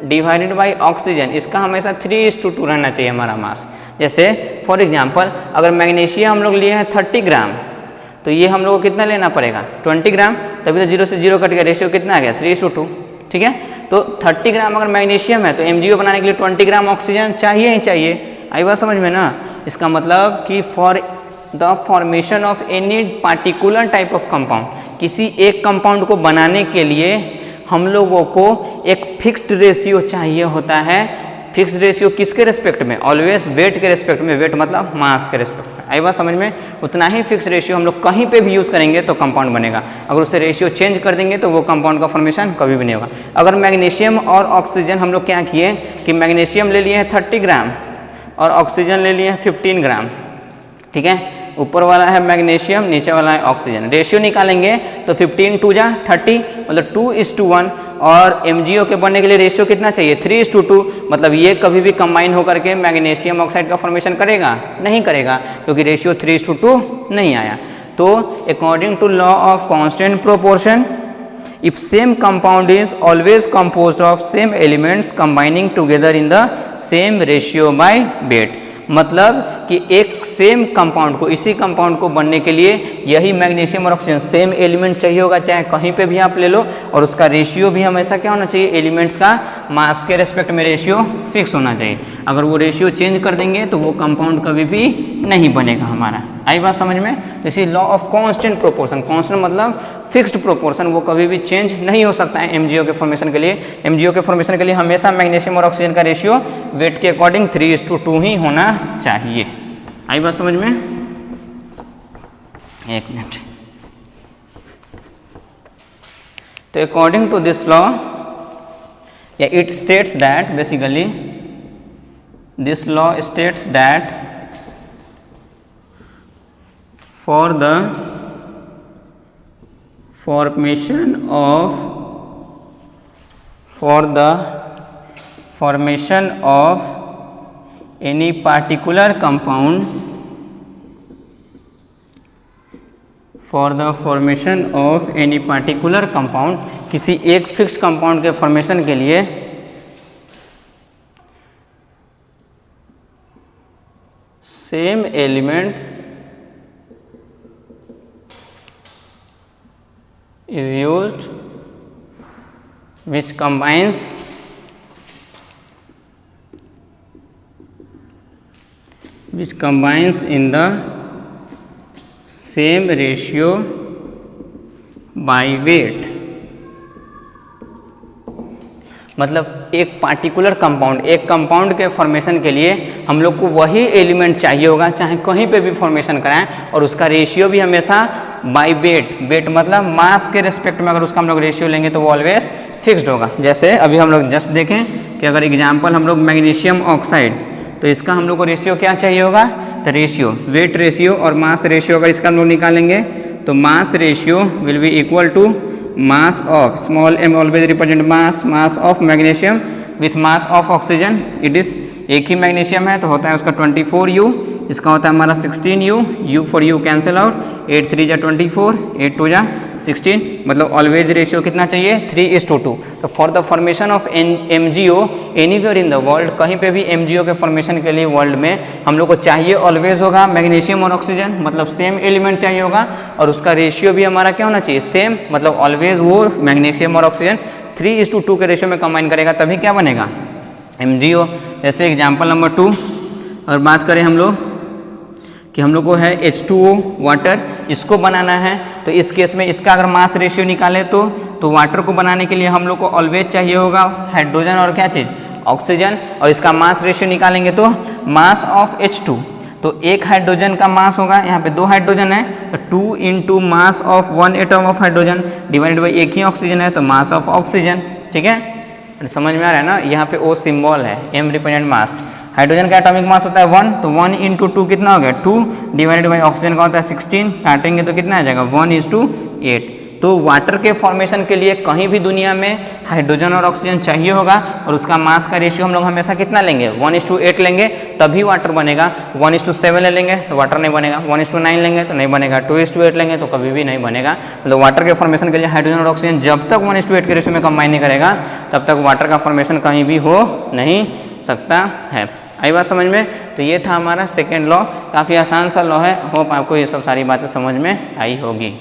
डिवाइडेड बाय ऑक्सीजन, इसका हमेशा 3:2 रहना चाहिए हमारा मास। जैसे फॉर एग्जांपल अगर मैग्नीशियम हम लोग लिए हैं 30 ग्राम, तो ये हम लोग को कितना लेना पड़ेगा, 20 ग्राम, तभी तो 0 से 0 कट गया, रेशियो कितना आ गया, 3:2। ठीक है, तो 30 ग्राम अगर मैग्नीशियम है तो MgO बनाने के लिए 20 ग्राम ऑक्सीजन चाहिए ही चाहिए। आई बात समझ में ना। इसका मतलब कि for the formation of any particular type of compound, किसी एक कंपाउंड को बनाने के लिए हम लोगों को एक फिक्स्ड रेशियो चाहिए होता है। फिक्स्ड रेशियो किसके रेस्पेक्ट में, ऑलवेज वेट के रेस्पेक्ट में, वेट मतलब मास के रेस्पेक्ट में। आई बात समझ में। उतना ही फिक्स रेशियो हम लोग कहीं पे भी यूज़ करेंगे तो कंपाउंड बनेगा, अगर उससे रेशियो चेंज कर देंगे तो वो कंपाउंड का फॉर्मेशन कभी भी नहीं होगा। अगर मैग्नीशियम और ऑक्सीजन हम लोग क्या किए कि मैग्नीशियम ले लिए हैं 30 ग्राम और ऑक्सीजन ले लिए हैं 15 ग्राम। ठीक है, ऊपर वाला है मैग्नीशियम, नीचे वाला है ऑक्सीजन। रेशियो निकालेंगे तो 15 2 जा 30, मतलब 2:1। और MgO के बनने के लिए रेशियो कितना चाहिए, 3:2। मतलब ये कभी भी कंबाइन होकर के मैग्नीशियम ऑक्साइड का फॉर्मेशन करेगा, नहीं करेगा, क्योंकि रेशियो 3:2 नहीं आया। तो according to law of constant proportion, if same compound is always composed of same elements combining together in the same ratio by weight, मतलब कि एक सेम कंपाउंड को, इसी कंपाउंड को बनने के लिए यही मैग्नीशियम और ऑक्सीजन सेम एलिमेंट चाहिए होगा, चाहे कहीं पे भी आप ले लो, और उसका रेशियो भी हमेशा क्या होना चाहिए, एलिमेंट्स का मास के रेस्पेक्ट में रेशियो फिक्स होना चाहिए। अगर वो रेशियो चेंज कर देंगे तो वो कंपाउंड कभी भी नहीं बनेगा हमारा। आई बात समझ में? This is law of constant proportion. Constant मतलब फिक्स्ड प्रोपोर्शन, वो कभी भी चेंज नहीं हो सकता है एमजीओ के फॉर्मेशन के लिए। एमजीओ के फॉर्मेशन के लिए हमेशा मैग्नीशियम और ऑक्सीजन का रेशियो वेट के अकॉर्डिंग 3:2 ही होना चाहिए। आई बात समझ में? एक मिनट। तो according to this law it states that basically this law states that for the formation of any particular compound, for the formation of any particular compound, किसी एक फिक्स कंपाउंड के फॉर्मेशन के लिए same element is used which combines in the same ratio by weight। मतलब एक particular compound, एक compound के formation के लिए हम लोग को वही एलिमेंट चाहिए होगा, चाहे कहीं पे भी फॉर्मेशन कराएं, और उसका रेशियो भी हमेशा बाय वेट। वेट मतलब मास के रिस्पेक्ट में अगर उसका हम लोग रेशियो लेंगे तो वो ऑलवेज फिक्स्ड होगा। जैसे अभी हम लोग जस्ट देखें कि अगर एग्जाम्पल हम लोग मैग्नीशियम ऑक्साइड, तो इसका हम लोग को रेशियो क्या चाहिए होगा? तो रेशियो, वेट रेशियो और मास रेशियो अगर इसका हम लोग निकालेंगे तो mass ratio will be equal to mass of, small m always represent mass of magnesium with mass of oxygen. It is एक ही मैग्नीशियम है तो होता है उसका 24U, इसका होता है हमारा 16U, U for U cancel out, 8 3 जा 24, 8 2 जा 16, मतलब ऑलवेज रेशियो कितना चाहिए? 3:2। तो for the formation of MgO anywhere in the world, कहीं पे भी MgO के फॉर्मेशन के लिए वर्ल्ड में हम लोग को चाहिए ऑलवेज होगा मैग्नीशियम और ऑक्सीजन, मतलब सेम एलिमेंट चाहिए होगा, और उसका रेशियो भी हमारा क्या होना चाहिए? सेम, मतलब ऑलवेज वो मैग्नीशियम और ऑक्सीजन 3:2 के रेशियो में कंबाइन करेगा, तभी क्या बनेगा? MgO। जैसे एग्जाम्पल नंबर 2 अगर बात करें हम लोग कि हम लोग को है H2O वाटर, इसको बनाना है, तो इस केस में इसका अगर मास रेशियो निकाले तो वाटर को बनाने के लिए हम लोग को ऑलवेज चाहिए होगा हाइड्रोजन और क्या चीज़? ऑक्सीजन, और इसका मास रेशियो निकालेंगे तो मास ऑफ H2, तो एक हाइड्रोजन का मास होगा, यहाँ पे 2 हाइड्रोजन है तो 2 into mass of 1 atom of hydrogen divided by एक ही ऑक्सीजन है तो मास ऑफ ऑक्सीजन। ठीक है, समझ में आ रहा है ना? यहाँ पे O सिंबल है, M रिप्रेजेंट मास। हाइड्रोजन का एटॉमिक मास होता है 1, तो 1 इंटू 2 कितना हो गया? 2 डिवाइडेड बाई ऑक्सीजन का होता है 16, काटेंगे तो कितना आ जाएगा? 1:8। तो वाटर के फॉर्मेशन के लिए कहीं भी दुनिया में हाइड्रोजन और ऑक्सीजन चाहिए होगा, और उसका मास का रेशियो हम लोग हमेशा कितना लेंगे? 1:8 लेंगे तभी वाटर बनेगा। 1:7 ले लेंगे तो वाटर नहीं बनेगा, 1:9 लेंगे तो नहीं बनेगा, 2:8 लेंगे तो कभी भी नहीं बनेगा। मतलब वाटर के फॉर्मेशन के लिए हाइड्रोजन और ऑक्सीजन जब तक 1:8 के रेशियो में कंबाइन नहीं करेगा तब तक वाटर का फॉर्मेशन कहीं भी हो नहीं सकता है। आई बात समझ में? तो ये था हमारा सेकेंड लॉ, काफ़ी आसान सा लॉ है। होप आपको ये सब सारी बातें समझ में आई होगी।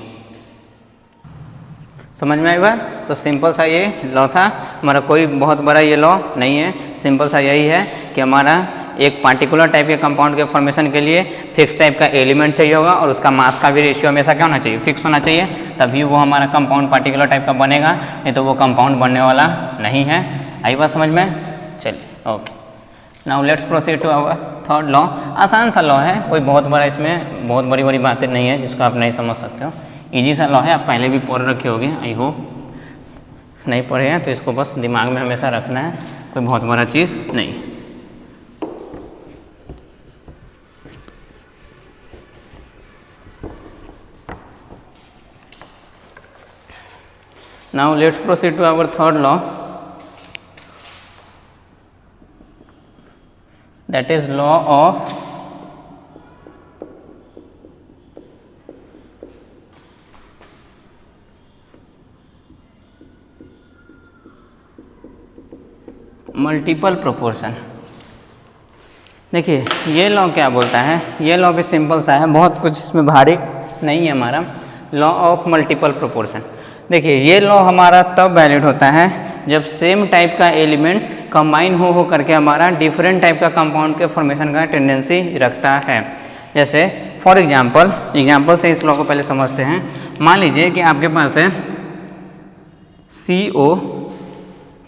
समझ में आई बात? तो सिंपल सा ये लॉ था हमारा, कोई बहुत बड़ा ये लॉ नहीं है, सिंपल सा यही है कि हमारा एक पार्टिकुलर टाइप के कंपाउंड के फॉर्मेशन के लिए फिक्स टाइप का एलिमेंट चाहिए होगा, और उसका मास का भी रेशियो हमेशा क्या होना चाहिए? फिक्स होना चाहिए, तभी वो हमारा कंपाउंड पार्टिकुलर टाइप का बनेगा, नहीं तो वो कंपाउंड बनने वाला नहीं है। आई बात समझ में? चलिए, okay. Now let's proceed to our third law. आसान सा लॉ है, कोई बहुत बड़ा इसमें बहुत बड़ी बड़ी बातें नहीं है जिसको आप नहीं समझ सकते हो। इजी सा लॉ है, आप पहले भी पढ़ रखे होंगे, आई होप। नहीं पढ़े हैं तो इसको बस दिमाग में हमेशा रखना है, कोई बहुत बड़ा चीज़ नहीं। Now let's proceed to our third law, that is law of multiple proportion. देखिए ये लॉ क्या बोलता है, ये लॉ भी सिंपल सा है, बहुत कुछ इसमें भारी नहीं है हमारा। लॉ ऑफ मल्टीपल प्रोपोर्शन, देखिए ये लॉ हमारा तब वैलिड होता है जब सेम टाइप का एलिमेंट कंबाइन हो करके हमारा डिफरेंट टाइप का कंपाउंड के फॉर्मेशन का टेंडेंसी रखता है। जैसे फॉर एग्जाम्पल से इस लॉ को पहले समझते हैं। मान लीजिए कि आपके पास है CO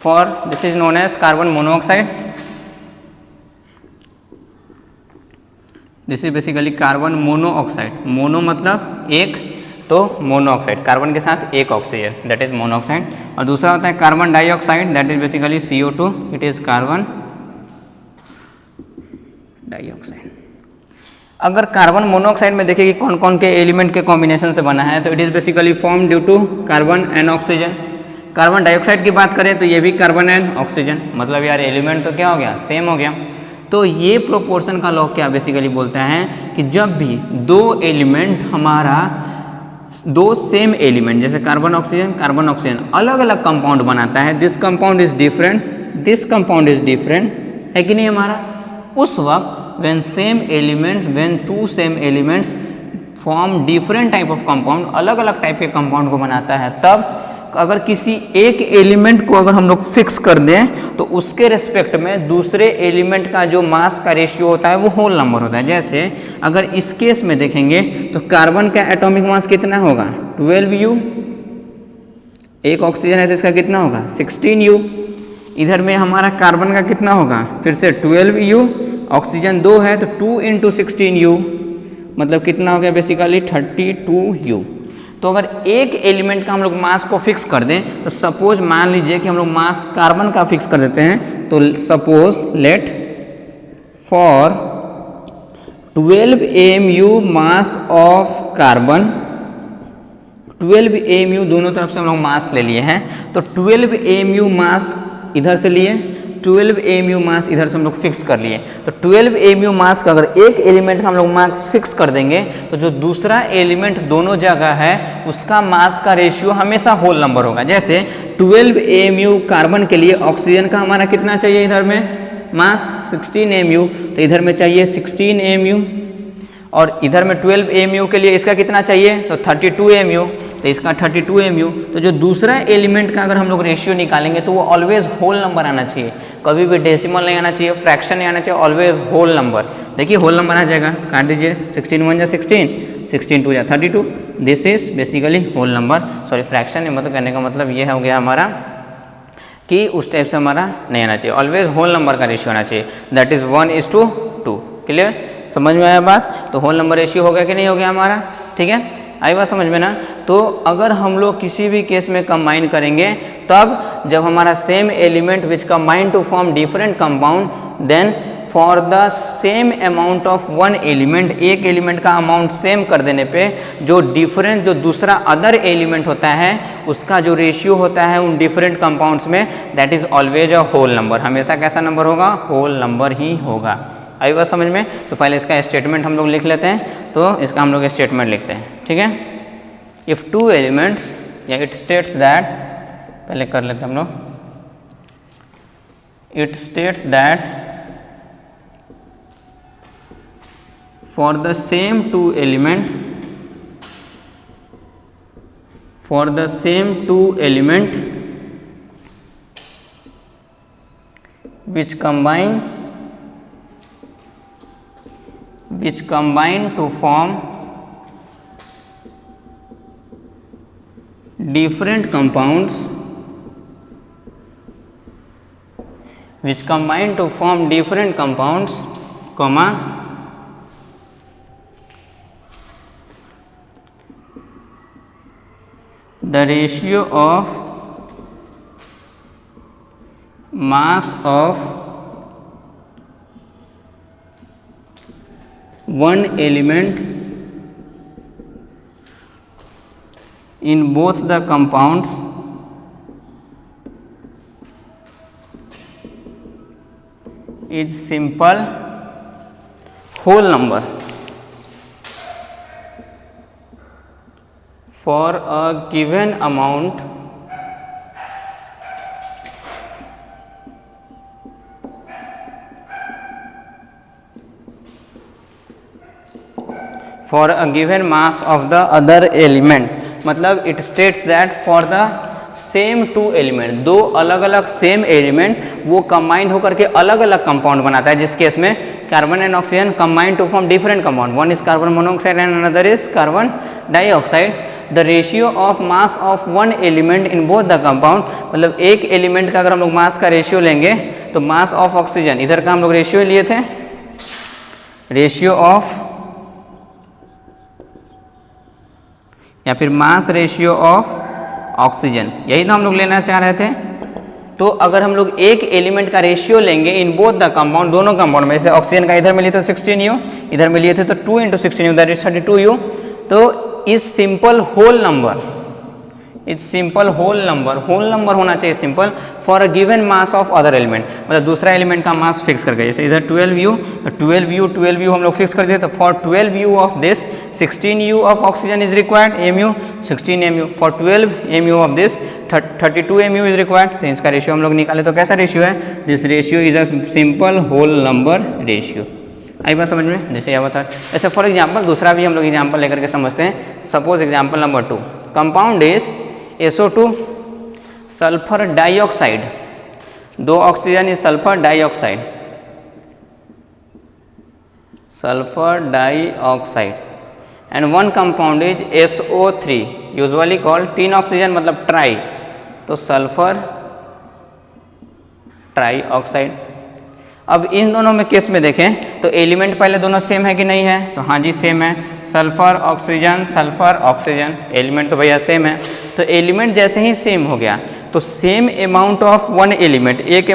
for this is known as carbon monoxide, this is basically carbon monoxide, mono मतलब एक, तो मोनोऑक्साइड कार्बन के साथ एक ऑक्सीजन दैट इज मोनोऑक्साइड, और दूसरा होता है carbon dioxide that is basically CO2, it is carbon dioxide. अगर कार्बन मोनोऑक्साइड में देखिए कि कौन कौन के एलिमेंट के कॉम्बिनेशन से बना है, तो it is basically form due to carbon and oxygen. Carbon dioxide की बात करें तो ये भी कार्बन एंड ऑक्सीजन, मतलब यार एलिमेंट तो क्या हो गया, सेम हो गया। तो ये प्रोपोर्शन का लॉ क्या बेसिकली बोलता है कि जब भी दो एलिमेंट हमारा दो सेम एलिमेंट जैसे कार्बन ऑक्सीजन अलग अलग कंपाउंड बनाता है, this compound is different, this compound is different, है कि नहीं हमारा, उस वक्त when two same elements form different type of compound, अलग अलग टाइप के कंपाउंड को बनाता है, तब अगर किसी एक एलिमेंट को अगर हम लोग फिक्स कर दें तो उसके रिस्पेक्ट में दूसरे एलिमेंट का जो मास का रेशियो होता है वो होल नंबर होता है। जैसे अगर इस केस में देखेंगे तो कार्बन का एटॉमिक मास कितना होगा 12U, एक ऑक्सीजन है तो इसका कितना होगा 16U, इधर में हमारा कार्बन का कितना होगा फिर से 12U, ऑक्सीजन 2 है तो 2 × 16U मतलब कितना हो गया बेसिकली 32U। तो अगर एक एलिमेंट का हम लोग मास को फिक्स कर दें तो सपोज मान लीजिए कि हम लोग मास कार्बन का फिक्स कर देते हैं, तो suppose let for 12 AMU mass of carbon, 12 AMU दोनों तरफ से हम लोग मास ले लिए हैं, तो 12 AMU मास इधर से लिए, 12 AMU मास इधर से हम लोग फिक्स कर लिए। तो 12 AMU मास का अगर एक एलिमेंट का हम लोग मास फिक्स कर देंगे तो जो दूसरा एलिमेंट दोनों जगह है उसका मास का रेशियो हमेशा होल नंबर होगा। जैसे 12 AMU कार्बन के लिए ऑक्सीजन का हमारा कितना चाहिए इधर में मास 16 AMU, तो इधर में चाहिए 16 AMU, और इधर में 12 AMU के लिए इसका कितना चाहिए तो 32 AMU, तो इसका 32 AMU। तो जो दूसरा एलिमेंट का अगर हम लोग रेशियो निकालेंगे तो वो ऑलवेज होल नंबर आना चाहिए, कभी भी डेसिमल नहीं आना चाहिए, फ्रैक्शन नहीं आना चाहिए, ऑलवेज होल नंबर। देखिए होल नंबर आ जाएगा, काट दीजिए, 16 × 1 = 16, 16 × 2 = 32, this is basically whole number. Sorry fraction नहीं, मतलब कहने का मतलब ये हो गया हमारा कि उस टाइप से हमारा नहीं आना चाहिए, ऑलवेज होल नंबर का रेशियो आना चाहिए, दैट इज 1:2। क्लियर, समझ में आया बात? तो होल नंबर रेशियो हो गया कि नहीं हो गया हमारा, ठीक है, आई बात समझ में ना। तो अगर हम लोग किसी भी केस में कंबाइन करेंगे तब जब हमारा same element which combine to form different compound, then for the same amount of one element, एक एलिमेंट का अमाउंट सेम कर देने पे जो डिफरेंट जो दूसरा अदर एलिमेंट होता है उसका जो रेशियो होता है उन डिफरेंट कंपाउंड्स में, that is always a whole number, हमेशा कैसा नंबर होगा, होल नंबर ही होगा। आई बात समझ में? तो पहले इसका स्टेटमेंट हम लोग लिख लेते हैं, तो इसका हम लोग स्टेटमेंट लिखते हैं, ठीक है। इफ टू एलिमेंट्स, या इट स्टेट्स दैट, पहले कर लेते हैं हम लोग, it states that for the same two element, for the same two element which combine to form different compounds, which combine to form different compounds, comma, the ratio of mass of one element in both the compounds is simple whole number for a given amount for a given mass of the other element। मतलब it states that for the same two element, दो अलग अलग same element वो combined होकर के अलग अलग compound बनाता है, जिस केस में carbon and oxygen combined to form different compound, one is carbon monoxide and another is carbon dioxide. The ratio of mass of one element in both the compound, मतलब एक एलिमेंट का अगर हम लोग मास का रेशियो लेंगे तो मास ऑफ ऑक्सीजन, इधर का हम लोग रेशियो लिए थे, रेशियो ऑफ या फिर मास रेशियो ऑफ ऑक्सीजन, यही तो हम लोग लेना चाह रहे थे। तो अगर हम लोग एक एलिमेंट का रेशियो लेंगे इन बोथ द कंपाउंड, दोनों कंपाउंड में, जैसे ऑक्सीजन का इधर में लिए थे 16U, इधर में लिए थे तो 2 × 16U दैट इज 32U। तो इस simple whole number, it's simple whole number होना चाहिए simple for a given mass of other element, मतलब दूसरा एलिमेंट का मास फिक्स करके, जैसे इधर 12U तो 12U हम लोग फिक्स कर दिए, तो for 12U of this 16U of oxygen is required, MU 16MU, for 12MU of this 32MU is required. तो इसका रेशियो हम लोग निकाले तो कैसा रेशियो है, this ratio is a simple whole number ratio. आई बात समझ में, जैसे यह बता। ऐसे फॉर एग्जाम्पल दूसरा भी हम लोग एग्जाम्पल लेकर के समझते हैं। Suppose example number 2, compound is SO2 sulphur dioxide, 2 oxygen is sulphur dioxide, and one compound is SO3 usually called, 3 oxygen मतलब ट्राई, तो सल्फर ट्राई ऑक्साइड। अब इन दोनों में केस में देखें तो एलिमेंट पहले दोनों सेम है कि नहीं है, तो हाँ जी सेम है, सल्फर ऑक्सीजन, एलिमेंट तो भैया सेम है। तो एलिमेंट जैसे ही सेम हो गया तो same amount of one element, एक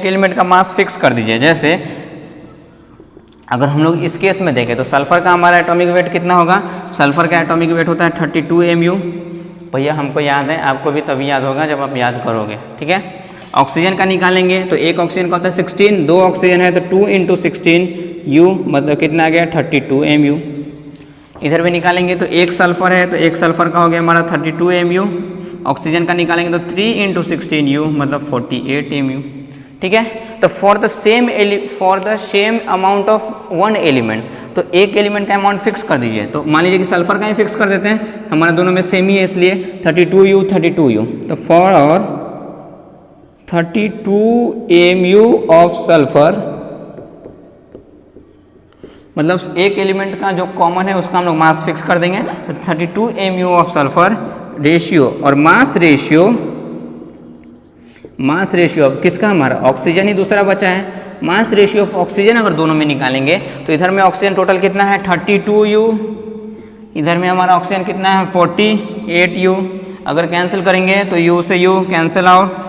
एलिमेंट का मास फिक्स कर दीजिए। जैसे अगर हम लोग इस केस में देखें तो सल्फर का हमारा एटॉमिक वेट कितना होगा, सल्फर का एटॉमिक वेट होता है 32MU, भैया हमको याद है, आपको भी तभी याद होगा जब आप याद करोगे, ठीक है। ऑक्सीजन का निकालेंगे तो एक ऑक्सीजन का होता है 16, 2 ऑक्सीजन है तो 2 × 16U मतलब कितना आ गया 32MU। इधर भी निकालेंगे तो एक सल्फर है तो एक सल्फर का हो गया हमारा 32MU, ऑक्सीजन का निकालेंगे तो 3 × 16U मतलब 48MU, ठीक है। तो for the same amount of one element, तो एक एलिमेंट का अमाउंट फिक्स कर दीजिए। तो मान लीजिए कि सल्फर का ही फिक्स कर देते हैं, हमारा दोनों में सेम ही है इसलिए 32U, तो फॉर 32MU ऑफ सल्फर, मतलब एक एलिमेंट का जो कॉमन है उसका हम लोग मास फिक्स कर देंगे, तो 32MU ऑफ सल्फर रेशियो, और मास रेशियो अब किसका, हमारा ऑक्सीजन ही दूसरा बचा है, मास रेशियो ऑफ ऑक्सीजन अगर दोनों में निकालेंगे तो इधर में ऑक्सीजन टोटल कितना है 32U, इधर में हमारा ऑक्सीजन कितना है 48U, अगर कैंसिल करेंगे तो U से U कैंसिल आउट,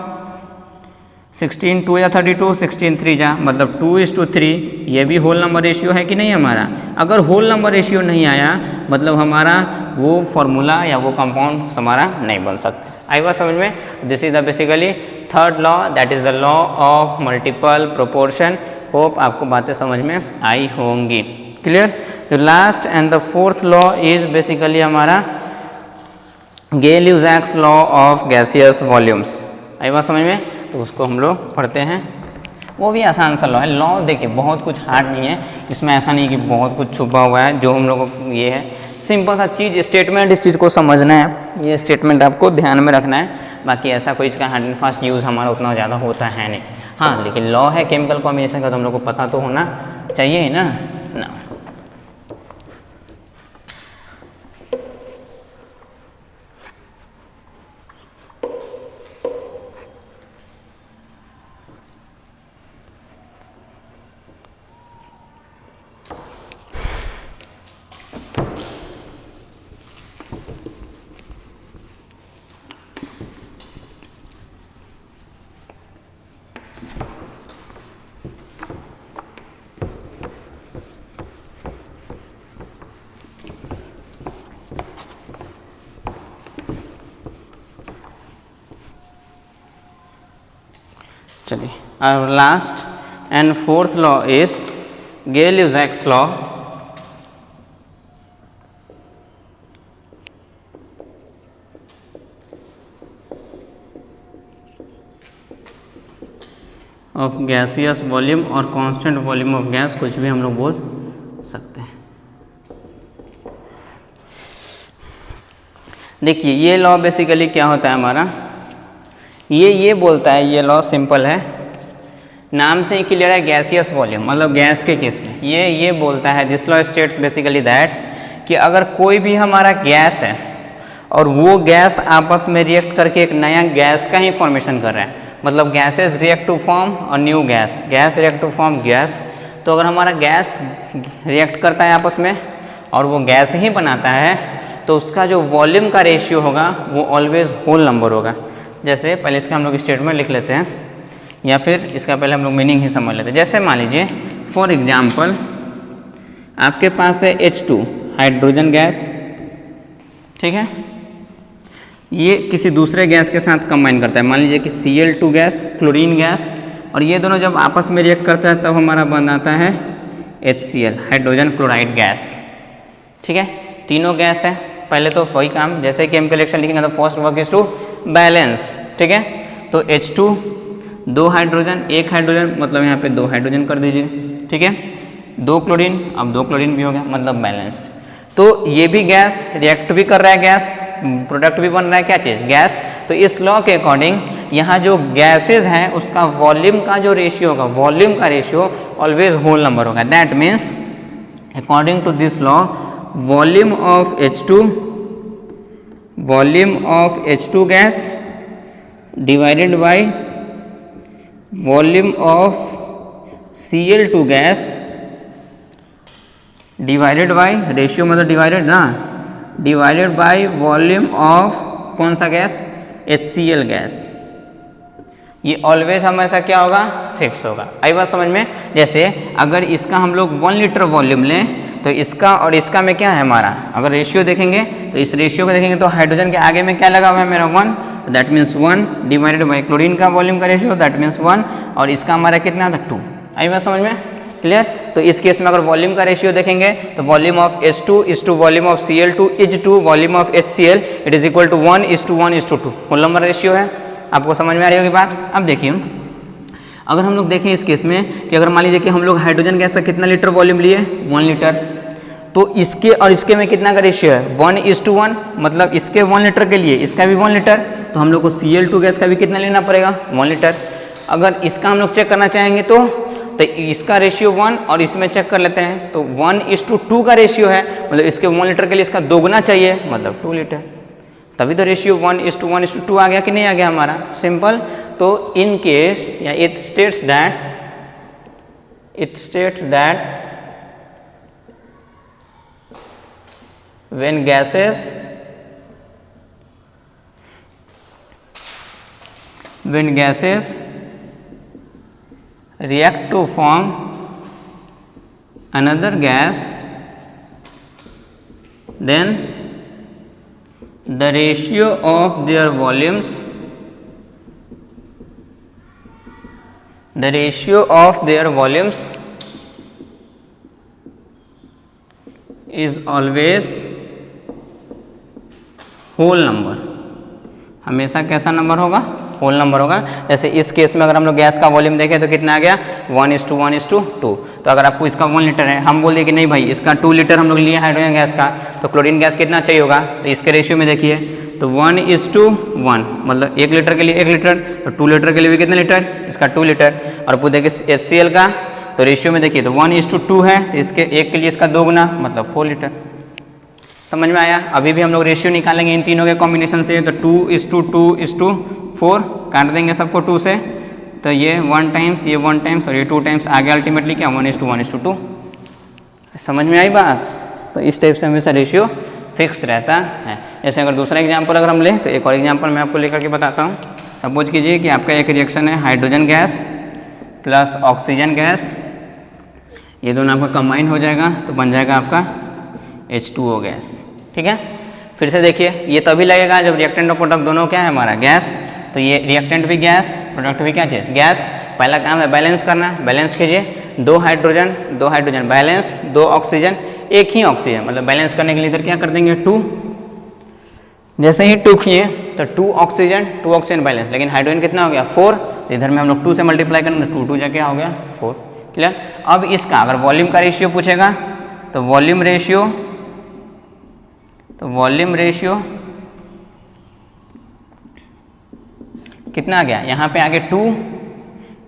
16 2 या 32, 16 3 जा मतलब 2:3, ये भी होल नंबर रेशियो है कि नहीं हमारा। अगर होल नंबर रेशियो नहीं आया मतलब हमारा वो फॉर्मूला या वो कंपाउंड हमारा नहीं बन सकता। आई बात समझ में, this is the basically third law, that is the law of multiple proportion. Hope आपको बातें समझ में आई होंगी, clear. The last and the fourth law is basically हमारा गेल-यूजैक्स लॉ ऑफ गैसियस वॉल्यूम्स। आई बात समझ में, तो उसको हम लोग पढ़ते हैं, वो भी आसान सा लॉ है। लॉ देखिए बहुत कुछ हार्ड नहीं है, इसमें ऐसा नहीं कि बहुत कुछ छुपा हुआ है। जो हम लोगों को ये है सिंपल सा चीज़, स्टेटमेंट, इस चीज़ को समझना है, ये स्टेटमेंट आपको ध्यान में रखना है। बाकी ऐसा कोई इसका हार्ड एंड फास्ट यूज़ हमारा उतना ज़्यादा होता है नहीं। हाँ लेकिन लॉ है केमिकल कॉम्बिनेशन का, तो हम लोग को पता तो होना चाहिए ही ना। चलिए, our last and fourth law is Gay-Lussac's law of gaseous volume और कांस्टेंट वॉल्यूम ऑफ गैस, कुछ भी हम लोग बोल सकते हैं। देखिए ये लॉ बेसिकली क्या होता है हमारा, ये बोलता है, ये लॉ सिंपल है, नाम से ही क्लियर है, गैसियस वॉल्यूम मतलब गैस के केस में ये बोलता है, this law states basically that कि अगर कोई भी हमारा गैस है और वो गैस आपस में रिएक्ट करके एक नया गैस का ही फॉर्मेशन कर रहा है, मतलब gases react to form a new gas, gas react to form gas, तो अगर हमारा गैस रिएक्ट करता है आपस में और वो गैस ही बनाता है तो उसका जो वॉल्यूम का रेशियो होगा वो ऑलवेज होल नंबर होगा। जैसे पहले इसका हम लोग स्टेटमेंट लिख लेते हैं या फिर इसका पहले हम लोग मीनिंग ही समझ लेते हैं। जैसे मान लीजिए फॉर एग्जांपल आपके पास है H2 हाइड्रोजन गैस, ठीक है, ये किसी दूसरे गैस के साथ कंबाइन करता है, मान लीजिए कि Cl2 गैस, क्लोरीन गैस, और ये दोनों जब आपस में रिएक्ट करता है तब हमारा बनाता है HCl हाइड्रोजन क्लोराइड गैस, ठीक है। तीनों गैस है, पहले तो वही काम जैसे केमिकल रिएक्शन लिखेंगे तो first work is to balance, ठीक है। तो H2 2 हाइड्रोजन 1 हाइड्रोजन मतलब यहाँ पे 2 हाइड्रोजन कर दीजिए, ठीक है, 2 क्लोरीन, अब 2 क्लोरीन भी हो गया मतलब बैलेंस्ड। तो ये भी गैस रिएक्ट भी कर रहा है, गैस प्रोडक्ट भी बन रहा है, क्या चीज़ गैस। तो इस लॉ के अकॉर्डिंग यहाँ जो गैसेज हैं उसका वॉल्यूम का जो रेशियो होगा, वॉल्यूम का रेशियो ऑलवेज होल नंबर होगा। That means according to this law volume of H2 gas divided by volume of Cl2 gas divided by ratio मतलब डिवाइडेड ना, डिवाइडेड बाय वॉल्यूम ऑफ कौन सा gas HCl gas, ये always हमेशा क्या होगा fix होगा। आई बात समझ में। जैसे अगर इसका हम लोग 1 लीटर वॉल्यूम लें तो इसका और इसका में क्या है हमारा, अगर रेशियो देखेंगे तो इस रेशियो को देखेंगे तो हाइड्रोजन के आगे में क्या लगा हुआ है मेरा 1, that means 1 divided by chlorine का वॉल्यूम का रेशियो दैट मीन्स 1, और इसका हमारा कितना था 2। आई बात समझ में क्लियर। तो इस केस में अगर वॉल्यूम का रेशियो देखेंगे तो volume of H2 is to volume of Cl2 is to volume of HCl it is equal to 1:1:2 whole number ratio है। आपको समझ में आ रही होगी बात। अब देखिए अगर हम लोग देखें इस केस में कि अगर मान लीजिए कि हम लोग हाइड्रोजन गैस का कितना लीटर वॉल्यूम लिए 1 लीटर, तो इसके और इसके में कितना का रेशियो है 1:1, मतलब इसके 1 लीटर के लिए इसका भी 1 लीटर, तो हम लोग को Cl2 गैस का भी कितना लेना पड़ेगा 1 लीटर। अगर इसका हम लोग चेक करना चाहेंगे तो इसका रेशियो 1 और इसमें चेक कर लेते हैं तो 1:2 का रेशियो है, मतलब इसके 1 लीटर के लिए इसका दोगुना चाहिए मतलब 2 लीटर, तभी तो रेशियो 1:1:2 आ गया कि नहीं आ गया हमारा, सिंपल। तो इन केस या it states that when gases react to form another gas, then the ratio of their volumes is always whole number, हमेशा कैसा नंबर होगा होल नंबर होगा। जैसे इस केस में अगर हम लोग गैस का वॉल्यूम देखें तो कितना आ गया 1:1:2। तो अगर आपको इसका 1 लीटर है, हम बोल दिए कि नहीं भाई इसका 2 लीटर हम लोग लिए हाइड्रोजन गैस का, तो क्लोरीन गैस कितना चाहिए होगा, तो इसके रेशियो में देखिए तो 1:1 मतलब 1 लीटर के लिए 1 लीटर, तो 2 लीटर के लिए भी कितना लीटर इसका 2 लीटर, और पूछ देखिए HCl का तो रेशियो में देखिए तो 1:2 है, तो इसके 1 के लिए इसका दोगुना मतलब 4 लीटर। समझ में आया। अभी भी हम लोग रेशियो निकालेंगे इन तीनों के कॉम्बिनेशन से, तो 2:2:4 काट देंगे सबको 2 से, तो ये 1 टाइम्स ये 1 टाइम्स और ये 2 टाइम्स आ गया अल्टीमेटली क्या 1:1:2। समझ में आई बात। तो इस टाइप से हमेशा रेशियो फिक्स रहता है। जैसे अगर दूसरा एग्जाम्पल अगर हम लें तो एक और एग्जाम्पल मैं आपको लेकर के बताता हूँ। सपोज कीजिए कि आपका एक रिएक्शन है hydrogen gas plus oxygen gas, ये दोनों आपका कंबाइन हो जाएगा तो बन जाएगा आपका H2O गैस, ठीक है। फिर से देखिए ये तभी लगेगा जब रिएक्टेंट और प्रोडक्ट दोनों क्या है हमारा गैस, तो ये रिएक्टेंट भी गैस प्रोडक्ट भी क्या चीज़ गैस। पहला काम है बैलेंस करना, बैलेंस कीजिए 2 हाइड्रोजन बैलेंस, 2 ऑक्सीजन 1 ही ऑक्सीजन, मतलब बैलेंस करने के लिए इधर क्या कर देंगे 2, जैसे ही 2 किए तो 2 ऑक्सीजन बैलेंस, लेकिन हाइड्रोजन कितना हो गया 4, तो इधर में हम लोग 2 से मल्टीप्लाई करेंगे तो 2 क्या हो गया 4, क्लियर। अब इसका अगर वॉल्यूम का रेशियो पूछेगा तो वॉल्यूम कितना आ गया, यहाँ पे आगे 2,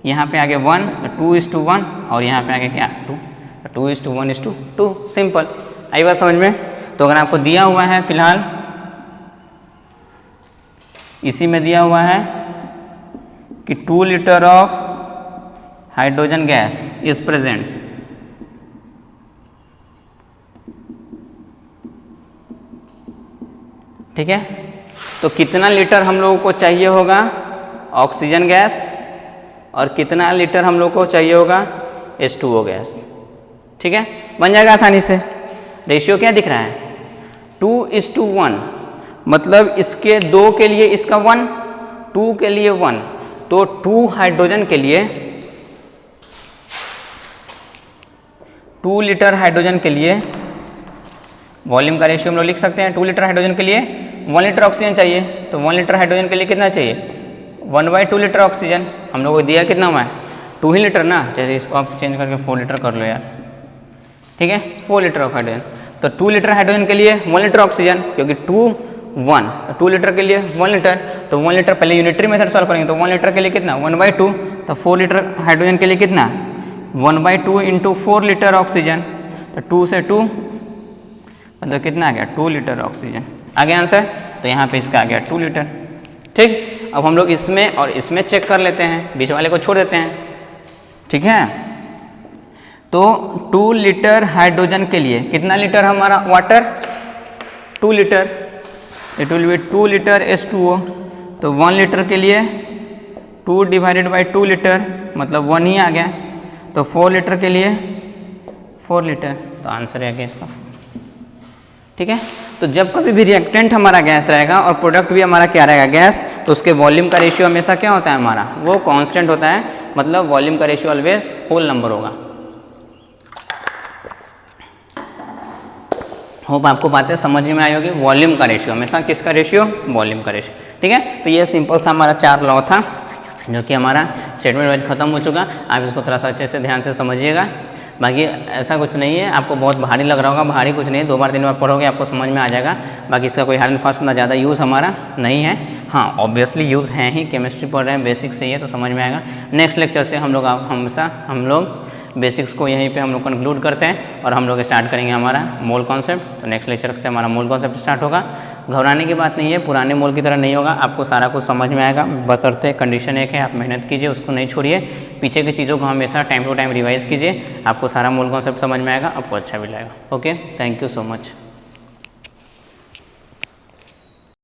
यहाँ पे आगे 1, तो 2:1 और यहाँ पे आगे क्या 2, तो 2:1:2, सिंपल। आई बात समझ में। तो अगर आपको दिया हुआ है फिलहाल इसी में दिया हुआ है कि 2 litre of hydrogen gas is present, ठीक है, तो कितना लीटर हम लोगों को चाहिए होगा ऑक्सीजन गैस और कितना लीटर हम लोग को चाहिए होगा H2O गैस, ठीक है, बन जाएगा आसानी से। रेशियो क्या दिख रहा है 2:1, मतलब इसके 2 के लिए इसका 1, 2 के लिए 1, तो 2 हाइड्रोजन के लिए 2 लीटर हाइड्रोजन के लिए वॉल्यूम का रेशियो हम लोग लिख सकते हैं। 2 लीटर हाइड्रोजन के लिए 1 लीटर ऑक्सीजन चाहिए, तो 1 लीटर हाइड्रोजन के लिए कितना चाहिए 1/2 लीटर ऑक्सीजन। हम लोग को दिया कितना हुआ है 2 ही लीटर ना, चलिए इसको आप चेंज करके 4 लीटर कर लो यार, ठीक है, 4 लीटर ऑफ हाइड्रोजन। तो 2 लीटर हाइड्रोजन के लिए 1 लीटर ऑक्सीजन, क्योंकि 2 लीटर के लिए 1 लीटर, तो 1 लीटर पहले यूनिटरी मेथड सॉल्व करेंगे, तो 1 लीटर के लिए कितना 1/2, तो 4 लीटर हाइड्रोजन के लिए कितना 1/2 इंटू 4 लीटर ऑक्सीजन, तो 2 से 2 मतलब कितना आ गया 2 लीटर ऑक्सीजन आ गया आंसर। तो यहाँ पे इसका आ गया 2 लीटर, ठीक। अब हम लोग इसमें और इसमें चेक कर लेते हैं, बीच वाले को छोड़ देते हैं, ठीक है। तो 2 लीटर हाइड्रोजन के लिए कितना लीटर हमारा water 2 litre, it will B 2 litre H2O, तो 1 लीटर के लिए 2 डिवाइडेड बाई 2 लीटर मतलब 1 ही आ गया, तो 4 लीटर के लिए 4 लीटर, तो आंसर है इसका, ठीक है। तो जब कभी भी रिएक्टेंट हमारा गैस रहेगा और प्रोडक्ट भी हमारा क्या रहेगा गैस, तो उसके वॉल्यूम का रेशियो हमेशा क्या होता है हमारा वो कांस्टेंट होता है, मतलब वॉल्यूम का रेशियो ऑलवेज होल नंबर होगा। होप आपको बातें समझ में आई होगी। वॉल्यूम का रेशियो हमेशा किसका रेशियो वॉल्यूम का रेशियो, ठीक है। तो ये सिंपल सा हमारा 4 लॉ था जो कि हमारा स्टेटमेंट वाइज खत्म हो चुका। आप इसको थोड़ा सा अच्छे से ध्यान से समझिएगा, बाकी ऐसा कुछ नहीं है, आपको बहुत भारी लग रहा होगा, भारी कुछ नहीं है, 2 बार 3 बार पढ़ोगे आपको समझ में आ जाएगा। बाकी इसका कोई हार्ड एंड फास्ट ना ज़्यादा यूज़ हमारा नहीं है, हाँ ऑब्वियसली यूज़ है ही, केमिस्ट्री पढ़ रहे हैं, बेसिक से ही है तो समझ में आएगा। नेक्स्ट लेक्चर से हम लोग बेसिक्स को यहीं पे हम लोग कंक्लूड करते हैं और हम लोग स्टार्ट करेंगे हमारा मोल कॉन्सेप्ट। तो नेक्स्ट लेक्चर से हमारा मोल कॉन्सेप्ट स्टार्ट होगा। घबराने की बात नहीं है, पुराने मोल की तरह नहीं होगा, आपको सारा कुछ समझ में आएगा, बशर्ते कंडीशन एक है आप मेहनत कीजिए, उसको नहीं छोड़िए, पीछे की चीज़ों को हमेशा टाइम टू टाइम रिवाइज कीजिए, आपको सारा मोल कॉन्सेप्ट समझ में आएगा, आपको अच्छा भी लगेगा। Okay, thank you so much.